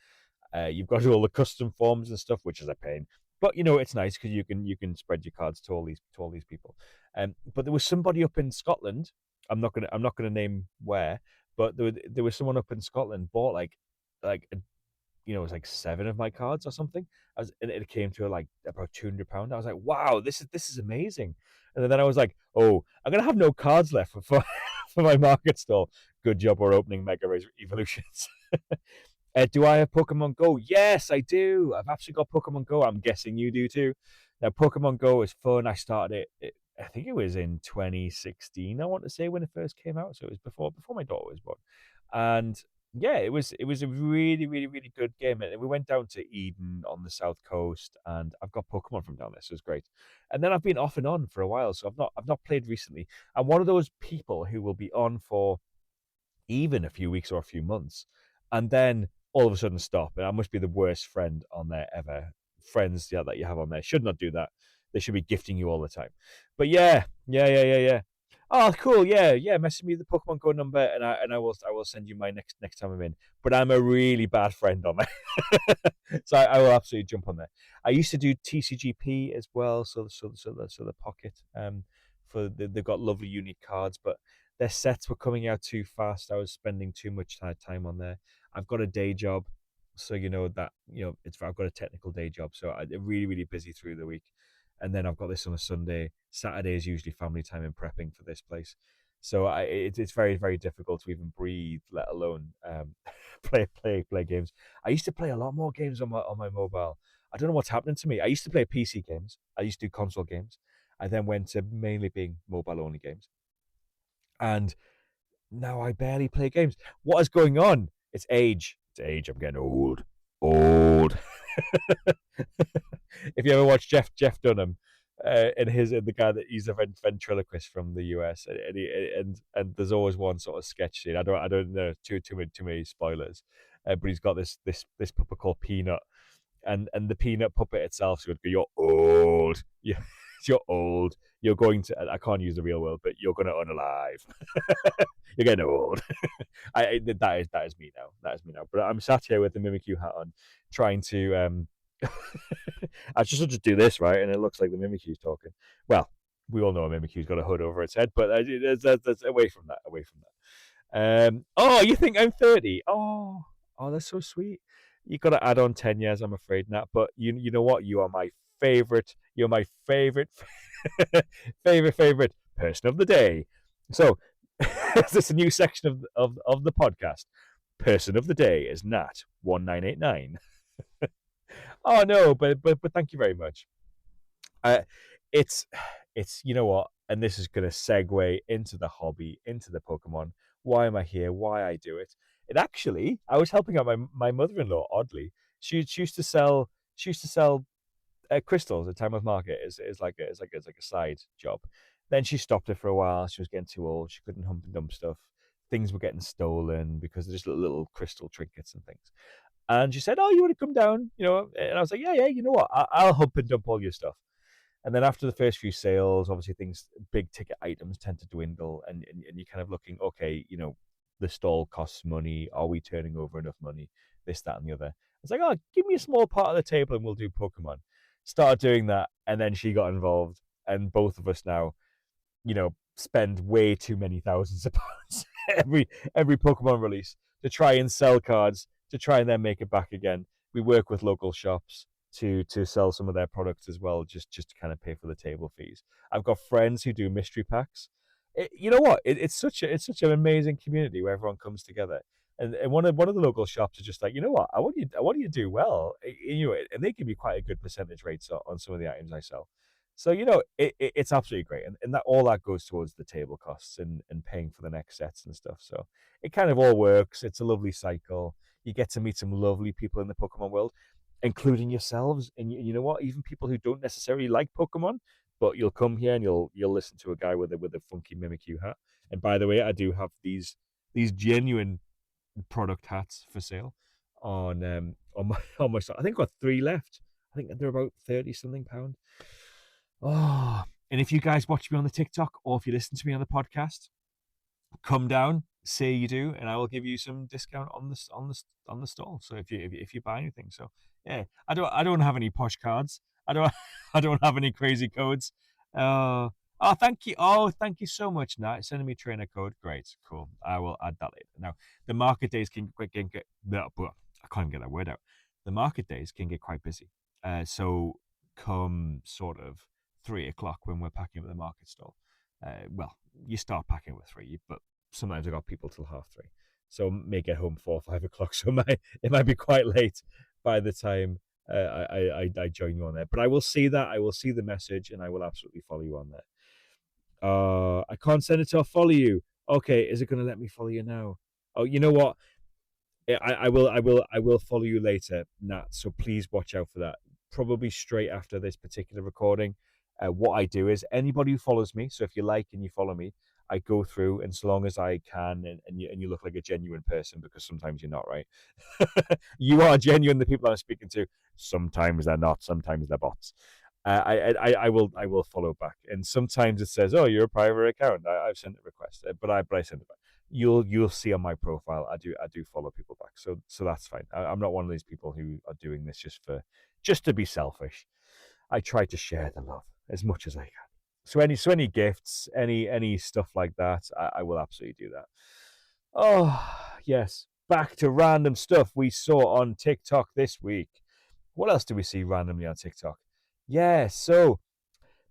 You've got all the custom forms and stuff, which is a pain. But it's nice because you can spread your cards to all these people. But there was somebody up in Scotland. I'm not gonna name where, but there was someone up in Scotland bought like it was like seven of my cards or something. And it came to like about £200. I was like, wow, this is amazing. And then I was like, oh, I'm gonna have no cards left for for my market stall. Good job, we're opening Mega Evolutions. Do I have Pokemon Go? Yes, I do. I've actually got Pokemon Go. I'm guessing you do too. Now, Pokemon Go is fun. I started I think it was in 2016. I want to say when it first came out. So it was before my daughter was born. And yeah, it was a really really really good game. And we went down to Eden on the south coast, and I've got Pokemon from down there, so it's great. And then I've been off and on for a while, so I've not played recently. I'm one of those people who will be on for even a few weeks or a few months, and then all of a sudden stop. And I must be the worst friend on there ever. Friends, yeah, that you have on there should not do that. They should be gifting you all the time. But yeah, yeah, yeah, yeah, yeah. Oh, cool. Yeah, yeah. Message me the Pokemon Go number, and I will send you my next time I'm in. But I'm a really bad friend on there, so I will absolutely jump on there. I used to do TCGP as well, so the pocket. They've got lovely unique cards, but their sets were coming out too fast. I was spending too much time on there. I've got a day job, so I've got a technical day job, so I'm really really busy through the week, and then I've got this on a Sunday. Saturday is usually family time and prepping for this place, so it's very very difficult to even breathe, let alone play games. I used to play a lot more games on my mobile. I don't know what's happening to me. I used to play PC games. I used to do console games. I then went to mainly being mobile only games, and now I barely play games. What is going on? It's age. It's age. I'm getting old. Old. If you ever watch Jeff Dunham, and the guy that he's a ventriloquist from the US, and there's always one sort of sketch scene. I don't know too many spoilers, but he's got this puppet called Peanut, and the peanut puppet itself would go, "You're old. You're old. You're going to. I can't use the real world, but you're going to unalive. You're getting old." That is me now. That is me now. But I'm sat here with the MimiQ hat on, trying to. I just do this right, and it looks like the MimiQ's talking. Well, we all know a MimiQ's got a hood over its head, but that's away from that. Away from that. Oh, you think I'm 30? Oh, that's so sweet. You got to add on 10 years, I'm afraid, Nat. But you know what? You are my favorite. You're my favorite, favorite person of the day. So, is this a new section of the podcast? Person of the day is Nat 1989. Oh no, but thank you very much. Uh, it's you know what, and this is going to segue into the hobby, into the Pokemon. Why am I here? Why I do it? It actually, I was helping out my mother-in-law. Oddly, she used to sell crystals at time of market is like a side job. Then she stopped it for a while. She was getting too old. She couldn't hump and dump stuff. Things were getting stolen because they're just little crystal trinkets and things. And she said, "Oh, you want to come down?" And I was like, "Yeah, yeah. You know what? I'll hump and dump all your stuff." And then after the first few sales, obviously big ticket items tend to dwindle, and you're kind of looking, okay, the stall costs money. Are we turning over enough money? This, that, and the other. It's like, oh, give me a small part of the table and we'll do Pokemon. Started doing that, and then she got involved, and both of us now, spend way too many thousands of pounds every Pokemon release to try and sell cards to try and then make it back again. We work with local shops to sell some of their products as well, just to kind of pay for the table fees. I've got friends who do mystery packs. You know what? It's such an amazing community where everyone comes together. And one of the local shops is just like, you know what? I want you to do well. And they give me quite a good percentage rates on some of the items I sell. So it's absolutely great, and that all that goes towards the table costs and paying for the next sets and stuff. So it kind of all works. It's a lovely cycle. You get to meet some lovely people in the Pokemon world, including yourselves. And you know what? Even people who don't necessarily like Pokemon, but you'll come here and you'll listen to a guy with a funky Mimikyu hat. And by the way, I do have these genuine product hats for sale on my on my site. I think I've got three left. I think they're about 30 something pound. Oh, and if you guys watch me on the TikTok or if you listen to me on the podcast, come down, say you do, and I will give you some discount on the stall. So if you buy anything, so yeah, I don't have any posh cards. I don't I don't have any crazy codes. Uh, oh, thank you. Oh, thank you so much, Nat. Sending me trainer code. Great, cool. I will add that later. Now the market days can get. I can't even get that word out. The market days can get quite busy. So come sort of 3 o'clock when we're packing up the market stall. Well, you start packing with 3, but sometimes I got people till 3:30, so may get home 4 or 5 o'clock. So it might be quite late by the time I join you on there. But I will see that. I will see the message, and I will absolutely follow you on there. I can't send it to follow you. Okay, is it going to let me follow you now? Oh, you know what? I will follow you later, Nat. So please watch out for that. Probably straight after this particular recording. What I do is anybody who follows me. So if you like and you follow me, I go through, and so long as I can, and you look like a genuine person, because sometimes you're not, right? You are genuine. The people I'm speaking to, sometimes they're not. Sometimes they're bots. I will follow back, and sometimes it says, "Oh, you're a private account." I've sent a request, but I send it back. You'll see on my profile, I do follow people back, so that's fine. I'm not one of these people who are doing this just to be selfish. I try to share the love as much as I can. So any gifts, any stuff like that, I will absolutely do that. Oh yes, back to random stuff we saw on TikTok this week. What else do we see randomly on TikTok? Yeah, so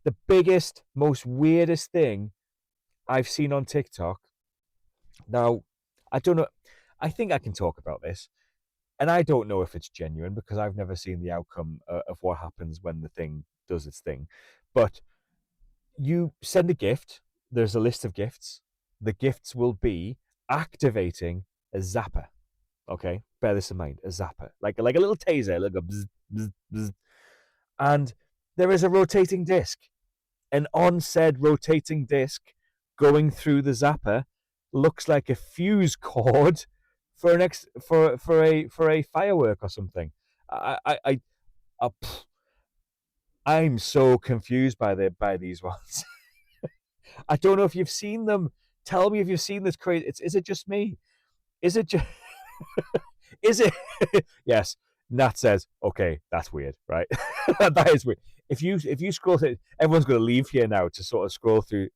the biggest, most weirdest thing I've seen on TikTok. Now, I don't know. I think I can talk about this, and I don't know if it's genuine because I've never seen the outcome of what happens when the thing does its thing. But you send a gift. There's a list of gifts. The gifts will be activating a zapper. Okay, bear this in mind. A zapper, like a little taser, like a bzz, bzz, bzz. And there is a rotating disc. And on said rotating disc, going through the zapper, looks like a fuse cord for an for a firework or something. I I I, I I'm so confused by these ones. I don't know if you've seen them. Tell me if you've seen this crazy. Is it just me? Is it just is it? Yes. Nat says, okay, that's weird, right? That is weird. If you scroll through, everyone's going to leave here now to sort of scroll through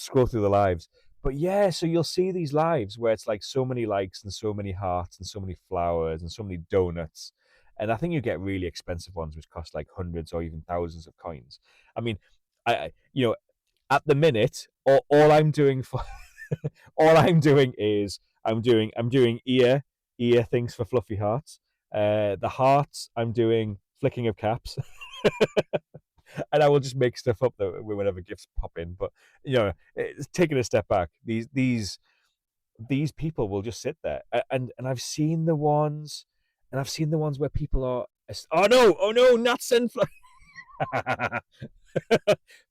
the lives. But yeah, so you'll see these lives where it's like so many likes and so many hearts and so many flowers and so many donuts. And I think you get really expensive ones which cost like hundreds or even thousands of coins. I mean, at the minute, all I'm doing for all I'm doing is I'm doing ear things for fluffy hearts. The hearts I'm doing flicking of caps, and I will just make stuff up that whenever gifts pop in. But taking a step back, these people will just sit there, and I've seen the ones, where people are. Oh no, not send.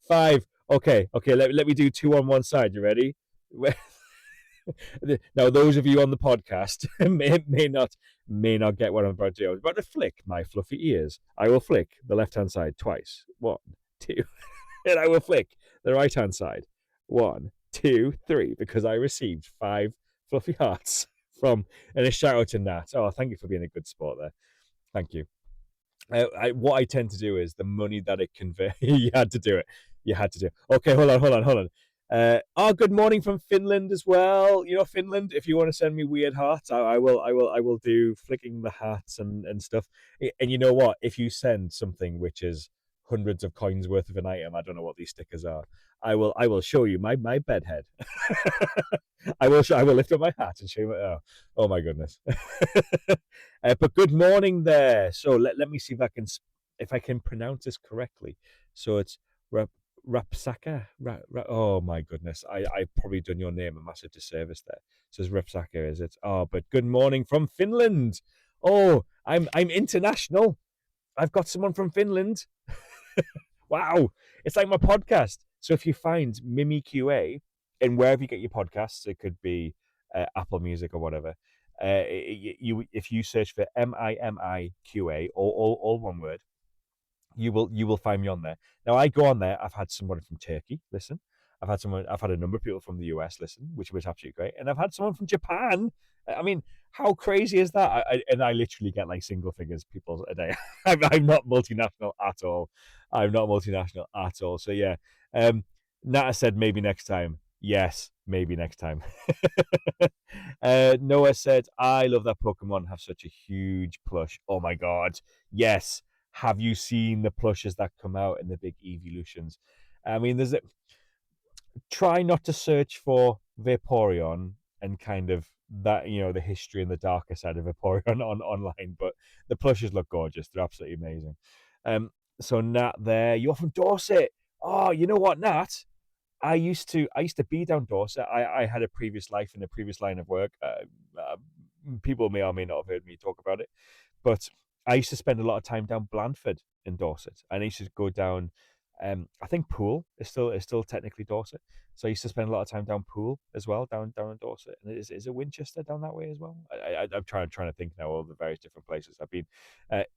5. Okay. Let me do 2 on one side. You ready? Now, those of you on the podcast may not get what I'm about to do. I was about to flick my fluffy ears. I will flick the left hand side twice. 1, 2, and I will flick the right hand side. 1, 2, 3, because I received 5 fluffy hearts from. And a shout out to Nat. Oh, thank you for being a good sport there. Thank you. What I tend to do is the money that it conveys. You had to do it. You had to do it. Okay, hold on. Good morning from Finland as well. Finland. If you want to send me weird hearts, I will do flicking the hearts and stuff. And you know what? If you send something which is hundreds of coins worth of an item, I don't know what these stickers are. I will show you my bed head. I will lift up my hat and show you. Oh my goodness. But good morning there. So let me see if I can pronounce this correctly. So it's Rapsaka. Oh my goodness, I probably done your name a massive disservice there. So it's Rapsaka, is it? Oh, but good morning from Finland. Oh, I'm international. I've got someone from Finland. Wow, it's like my podcast. So if you find MimiQA and wherever you get your podcasts, it could be Apple Music or whatever. If you search for MimiQA, all one word, you will find me on there. Now I go on there. I've had someone from Turkey listen. I've had a number of people from the US listen, which was absolutely great, and I've had someone from Japan. I mean, how crazy is that? I literally get like single figures people a day. I'm not multinational at all. I'm not multinational at all. So yeah, Nata said maybe next time. Yes, maybe next time. Noah said, I love that Pokemon have such a huge plush. Oh my god. Yes. Have you seen the plushes that come out in the big evolutions? I mean, try not to search for Vaporeon and kind of that, the history and the darker side of Vaporeon on online, but the plushes look gorgeous. They're absolutely amazing. So Nat there, you're from Dorset. Oh, you know what, Nat? I used to be down Dorset. I had a previous life in a previous line of work. People may or may not have heard me talk about it, but I used to spend a lot of time down Blandford in Dorset, and I used to go down. I think Poole is still technically Dorset, so I used to spend a lot of time down Poole as well, down in Dorset. And is it Winchester down that way as well? I'm trying to think now all the various different places I've been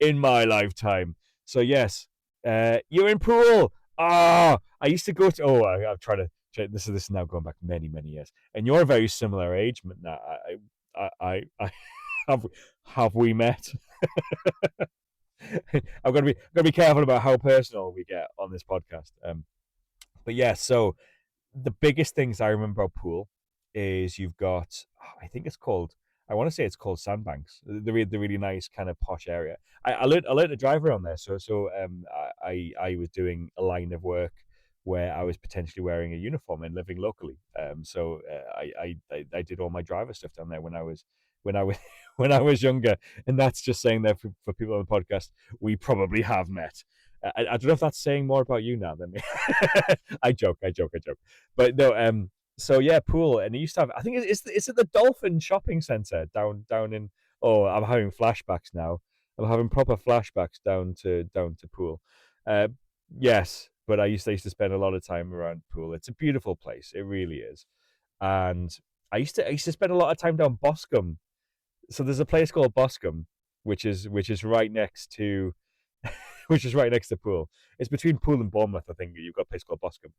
in my lifetime. So yes, you're in Poole. Ah, I used to go to. Oh, I'm trying to. This is now going back many years, and you're a very similar age, now. I have we met? I'm gonna be careful about how personal we get on this podcast. But yeah, so the biggest things I remember about Poole is you've got, I think it's called, I want to say it's called Sandbanks, the really nice kind of posh area. I learned to drive around there, so I was doing a line of work where I was potentially wearing a uniform and living locally. So I did all my driver stuff down there when I was when I was younger, and that's just saying that for people on the podcast, we probably have met. I don't know if that's saying more about you now than me. I joke. But no, so yeah, Poole, and he used to have. I think it's at the Dolphin Shopping Centre down in. Oh, I'm having flashbacks now. I'm having proper flashbacks down to Poole. Uh, yes, but I used to spend a lot of time around Poole. It's a beautiful place. It really is, and I used to spend a lot of time down Boscombe. So there's a place called Boscombe, which is right next to which is right next to Poole. It's between Poole and Bournemouth, I think. You've got a place called Boscombe.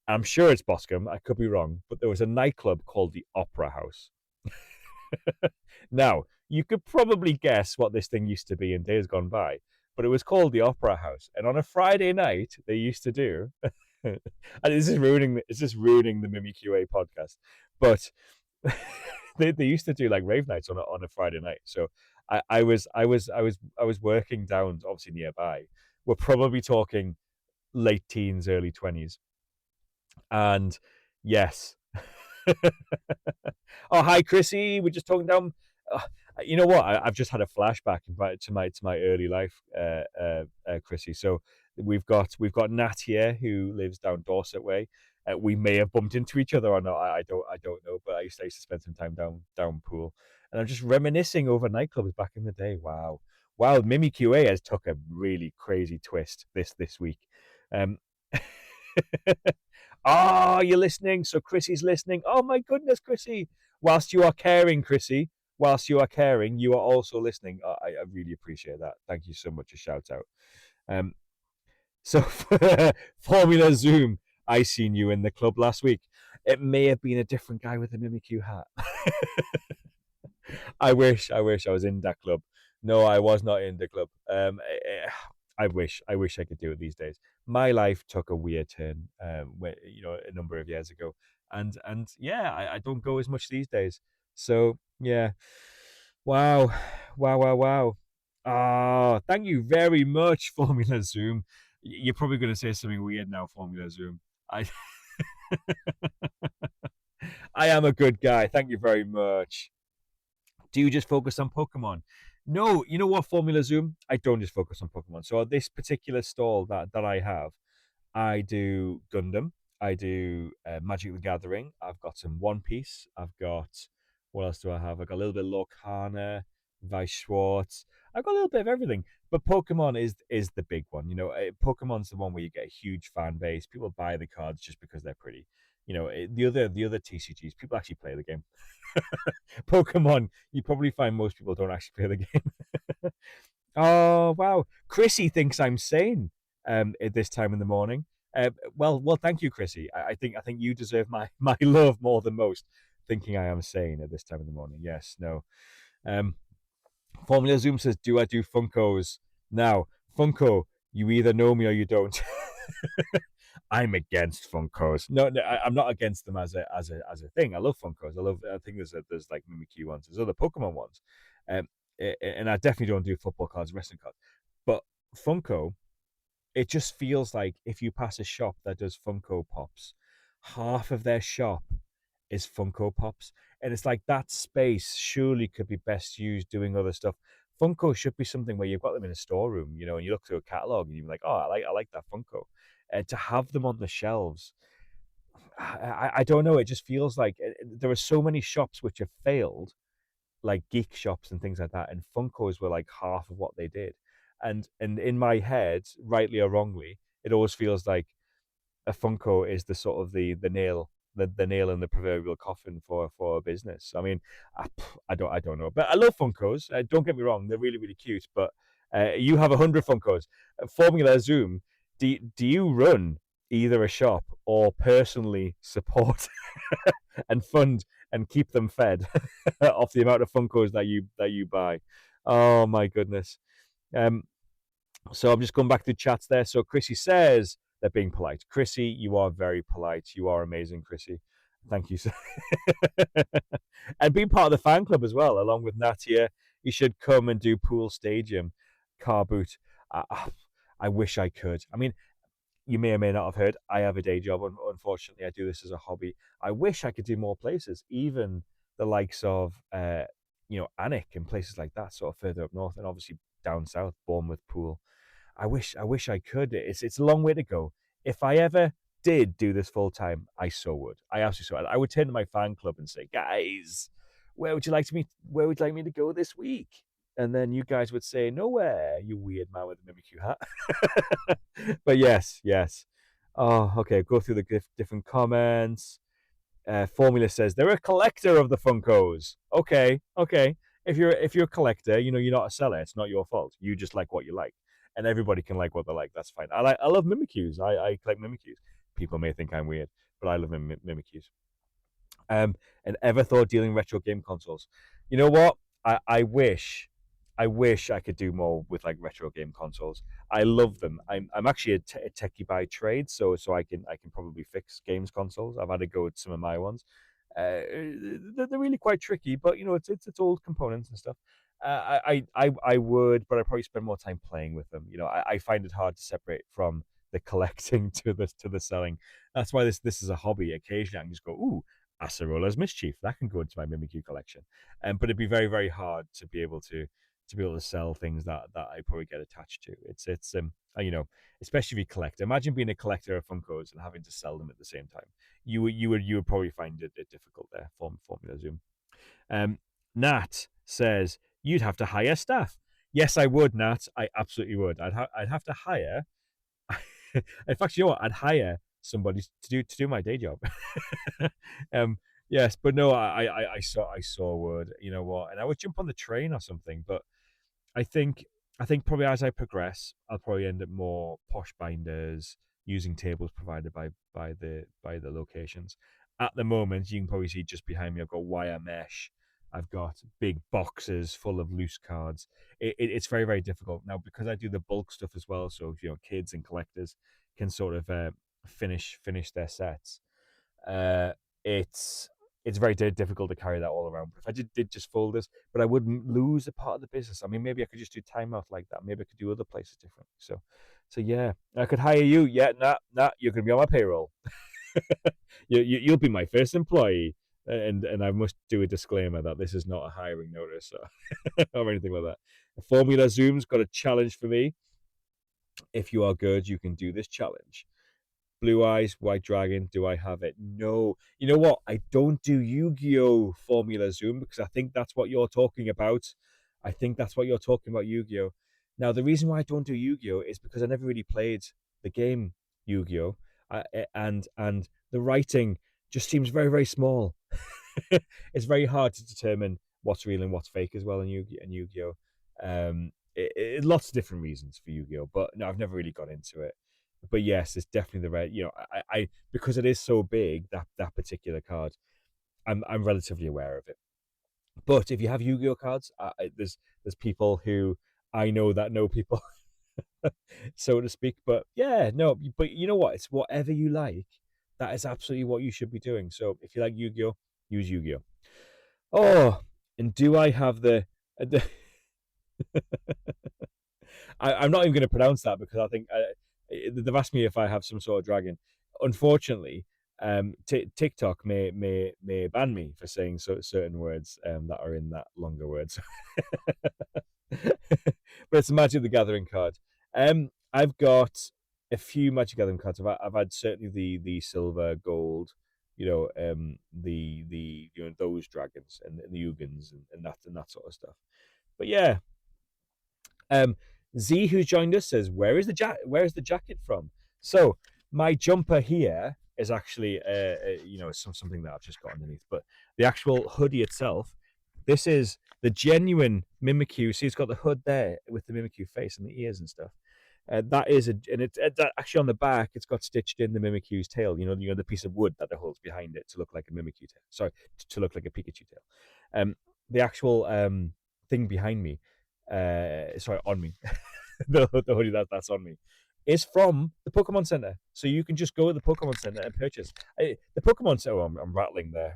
I'm sure it's Boscombe. I could be wrong, but there was a nightclub called the Opera House. Now, you could probably guess what this thing used to be in days gone by, but it was called the Opera House. And on a Friday night, they used to do. And this is ruining the MimiQA podcast, but they used to do like rave nights on a Friday night. So I was working down obviously nearby. We're probably talking late teens, early 20s, and yes. Oh, hi, Chrissy. We're just talking down. Uh, you know what? I've just had a flashback to my early life, Chrissy. So we've got Nat here who lives down Dorset way. We may have bumped into each other or not. I don't know. But I used to spend some time down Poole, and I'm just reminiscing over nightclubs back in the day. Wow. MimiQA has took a really crazy twist this week. Um, Oh, you're listening. So Chrissy's listening. Oh my goodness, Chrissy. Whilst you are caring, Chrissy, whilst you are caring, you are also listening. I really appreciate that. Thank you so much. A shout out. Um, so Formula Zoom, I seen you in the club last week. It may have been a different guy with a Mimikyu hat. I wish I was in that club. No, I was not in the club. I wish I could do it these days. My life took a weird turn, a number of years ago, and yeah, I don't go as much these days. So yeah, wow, wow. Ah, thank you very much, Formula Zoom. You're probably going to say something weird now, Formula Zoom. I I am a good guy. Thank you very much. Do you just focus on Pokemon? No, you know what, Formula Zoom? I don't just focus on Pokemon. So at this particular stall that I have, I do Gundam. I do Magic the Gathering. I've got some One Piece. I've got what else do I have? I've got a little bit of Lorcana, Vice Schwartz. I've got a little bit of everything. But Pokemon is the big one. Pokemon's the one where you get a huge fan base. People buy the cards just because they're pretty. The other TCGs, people actually play the game. Pokemon, you probably find most people don't actually play the game. Oh wow, Chrissy thinks I'm sane. at this time in the morning. Well, thank you, Chrissy. I think you deserve my my love more than most. Thinking I am sane at this time in the morning. Yes, no. Um, Formula Zoom says, "Do I do Funkos now?" Funko, you either know me or you don't. I'm against Funkos. No, no, I'm not against them as a thing. I love Funkos. I think there's like MimiQ ones. There's other Pokemon ones, um, and I definitely don't do football cards, wrestling cards. But Funko, it just feels like if you pass a shop that does Funko Pops, half of their shop is Funko Pops. And it's like that space surely could be best used doing other stuff. Funko should be something where you've got them in a storeroom, and you look through a catalog and you're like, oh, I like that Funko. To have them on the shelves, I don't know. It just feels like there are so many shops which have failed, like geek shops and things like that, and Funkos were like half of what they did. And in my head, rightly or wrongly, it always feels like a Funko is the sort of the nail in the proverbial coffin for a business. I mean, I don't know, but I love Funkos. Don't get me wrong; they're really cute. But you have 100 Funkos. Formula Zoom. Do you run either a shop or personally support and fund and keep them fed off the amount of Funkos that you buy? Oh my goodness. Um, so I'm just going back to chats there. So Chrissy says they're being polite. Chrissy, you are very polite. You are amazing, Chrissy. Thank you. And being part of the fan club as well, along with Nat here. You should come and do Pool Stadium car boot. I wish I could. I mean, you may or may not have heard, I have a day job. Unfortunately, I do this as a hobby. I wish I could do more places, even the likes of, Alnwick and places like that, sort of further up north, and obviously down south, Bournemouth Pool. I wish I could. It's a long way to go. If I ever did do this full time, I so would. I absolutely so would. I would turn to my fan club and say, guys, where would you like me to go this week? And then you guys would say, nowhere, you weird man with a MimiQ hat. But yes, yes. Oh, okay. Go through the different comments. Formula says they're a collector of the Funkos. Okay, okay. If you're a collector, you're not a seller. It's not your fault. You just like what you like, and everybody can like what they like. That's fine. I love Mimikyus. I collect Mimikyus. People may think I'm weird, but I love Mimikyus. And ever thought dealing retro game consoles? You know what? I wish I could do more with like retro game consoles. I love them. I'm actually a techie by trade, so I can probably fix games consoles. I've had to go with some of my ones. They're really quite tricky, but it's old components and stuff. I would, but I probably spend more time playing with them. I find it hard to separate from the collecting to the selling. That's why this is a hobby. Occasionally, I can just go, ooh, Acerola's Mischief. That can go into my MimiQ collection. But it'd be very, very hard to be able to sell things that I probably get attached to. Especially if you collect. Imagine being a collector of Funkos and having to sell them at the same time. You would probably find it difficult there. Formula Zoom. Um, Nat says you'd have to hire staff. Yes, I would, Nat. I absolutely would. I'd have to hire. In fact, you know what? I'd hire somebody to do my day job. um, yes, but no, I saw would. You know what? And I would jump on the train or something. But I think I think probably as I progress, I'll probably end up more posh binders using tables provided by the locations. At the moment, you can probably see just behind me, I've got wire mesh. I've got big boxes full of loose cards. It's very, very difficult now because I do the bulk stuff as well. So kids and collectors can sort of finish their sets. Uh, it's it's very difficult to carry that all around. But if I did just folders, but I wouldn't lose a part of the business. I mean, maybe I could just do timeout like that. Maybe I could do other places differently. So yeah, I could hire you. Yeah, nah, you're gonna be on my payroll. You'll be my first employee. And I must do a disclaimer that this is not a hiring notice or anything like that. Formula Zoom's got a challenge for me. If you are good, you can do this challenge. Blue Eyes, White Dragon, do I have it? No. You know what? I don't do Yu-Gi-Oh! Formula Zoom because I think that's what you're talking about. I think that's what you're talking about, Yu-Gi-Oh! Now, the reason why I don't do Yu-Gi-Oh! Is because I never really played the game Yu-Gi-Oh! And the writing just seems very, very small. It's very hard to determine what's real and what's fake as well in Yu-Gi-Oh! lots of different reasons for Yu-Gi-Oh, but no, I've never really got into it. But yes, it's definitely the red. I because it is so big, that particular card, I'm relatively aware of it. But if you have Yu-Gi-Oh cards, there's people who I know that know people, so to speak. But yeah, no, but you know what? It's whatever you like. That is absolutely what you should be doing. So if you like Yu-Gi-Oh, use Yu-Gi-Oh. Oh, and do I have the I'm not even going to pronounce that because I think they've asked me if I have some sort of dragon. Unfortunately, TikTok may ban me for saying certain words that are in that longer words. But it's a Magic the Gathering card. I've got a few Magic Gathering cards. I've had certainly the silver, gold, the those dragons and the Ugins and that sort of stuff. But yeah, um, Z, who's joined us, says, Where is the jacket from?" So my jumper here is actually, something that I've just got underneath. But the actual hoodie itself, this is the genuine Mimikyu. See, it's got the hood there with the Mimikyu face and the ears and stuff. That is and it's actually on the back. It's got stitched in the Mimikyu's tail. The piece of wood that it holds behind it to look like a Mimikyu tail. Sorry, to look like a Pikachu tail. The actual thing behind me, sorry, on me, the hoodie that's on me, is from the Pokemon Center. So you can just go to the Pokemon Center and purchase the Pokemon Center. Oh, I'm rattling there.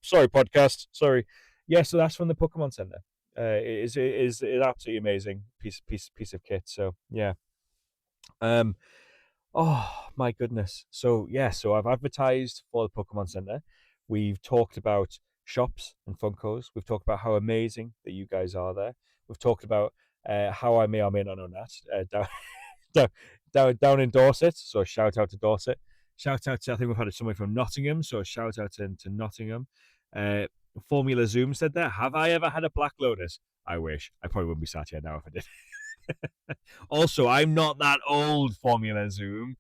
Sorry, podcast. Sorry. Yeah, so that's from the Pokemon Center. It is an absolutely amazing piece of kit. So yeah. Um, Oh my goodness. So yeah, so I've advertised for the Pokemon Center. We've talked about shops and Funkos. We've talked about how amazing that you guys are there. We've talked about how I may or may not know that down, down in Dorset. So shout out to Dorset. Shout out to, I think we've had somebody from Nottingham. So shout out to Nottingham. Uh, Formula Zoom said there. Have I ever had a Black Lotus? I wish. I probably wouldn't be sat here now if I did. Also, I'm not that old, Formula Zoom.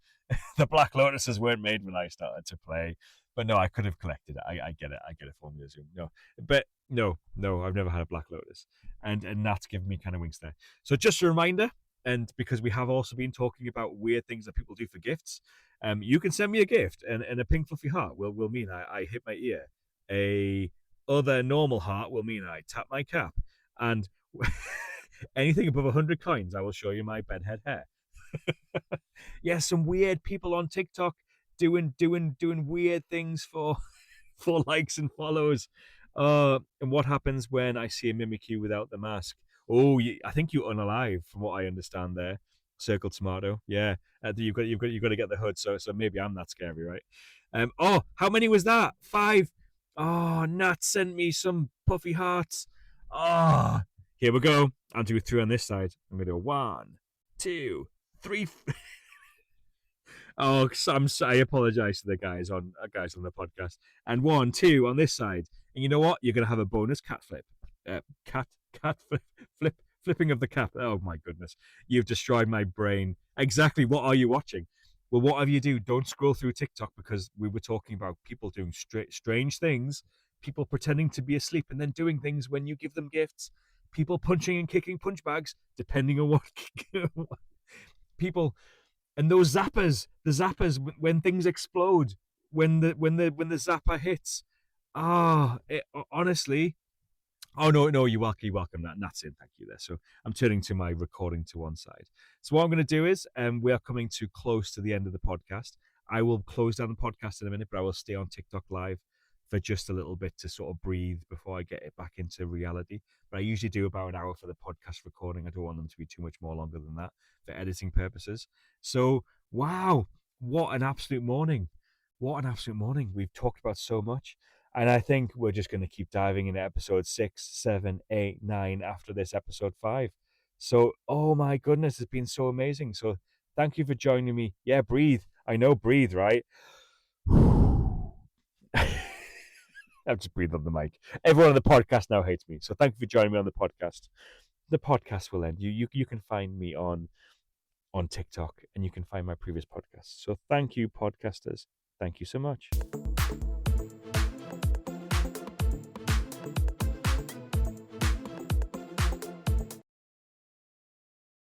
The Black Lotuses weren't made when I started to play. But no, I could have collected it. I get it. I get a Formula Zoom. No, but no, I've never had a Black Lotus. And that's given me kind of winks there. So just a reminder, and because we have also been talking about weird things that people do for gifts, you can send me a gift, and a pink fluffy heart will mean I hit my ear. A other normal heart will mean I tap my cap. And anything above 100 coins, I will show you my bedhead hair. Yeah, some weird people on TikTok doing weird things for for likes and follows. And what happens when I see a Mimikyu without the mask? Oh, I think you unalive, from what I understand there. Circle tomato. Yeah, you've got to get the hood. So maybe I'm that scary, right? Oh, how many was that? 5. Oh, Nat sent me some puffy hearts. Oh, here we go. I'll do 3 on this side. I'm gonna do 1, 2, 3. Oh, I apologize to the guys on the podcast. And 1, 2 on this side. And you know what? You're gonna have a bonus cat flip. Cat flipping of the cap. Oh my goodness, you've destroyed my brain. Exactly. What are you watching? Well, whatever you do, don't scroll through TikTok, because we were talking about people doing strange things, people pretending to be asleep and then doing things when you give them gifts, people punching and kicking punch bags, depending on what people, and those the zappers when things explode, when the zapper hits. Honestly, oh no, you're welcome. That's it. Thank you there. So I'm turning to my recording to one side. So what I'm going to do is, we are coming too close to the end of the podcast. I will close down the podcast in a minute, but I will stay on TikTok live for just a little bit to sort of breathe before I get it back into reality. But I usually do about an hour for the podcast recording. I don't want them to be too much more longer than that for editing purposes. So wow, what an absolute morning! What an absolute morning! We've talked about so much. And I think we're just going to keep diving into episode 6, 7, 8, 9 after this episode 5. So, oh my goodness, it's been so amazing. So, thank you for joining me. Yeah, breathe. I know, breathe, right? I've just breathed on the mic. Everyone on the podcast now hates me. So, thank you for joining me on the podcast. The podcast will end. You can find me on TikTok, and you can find my previous podcasts. So, thank you, podcasters. Thank you so much.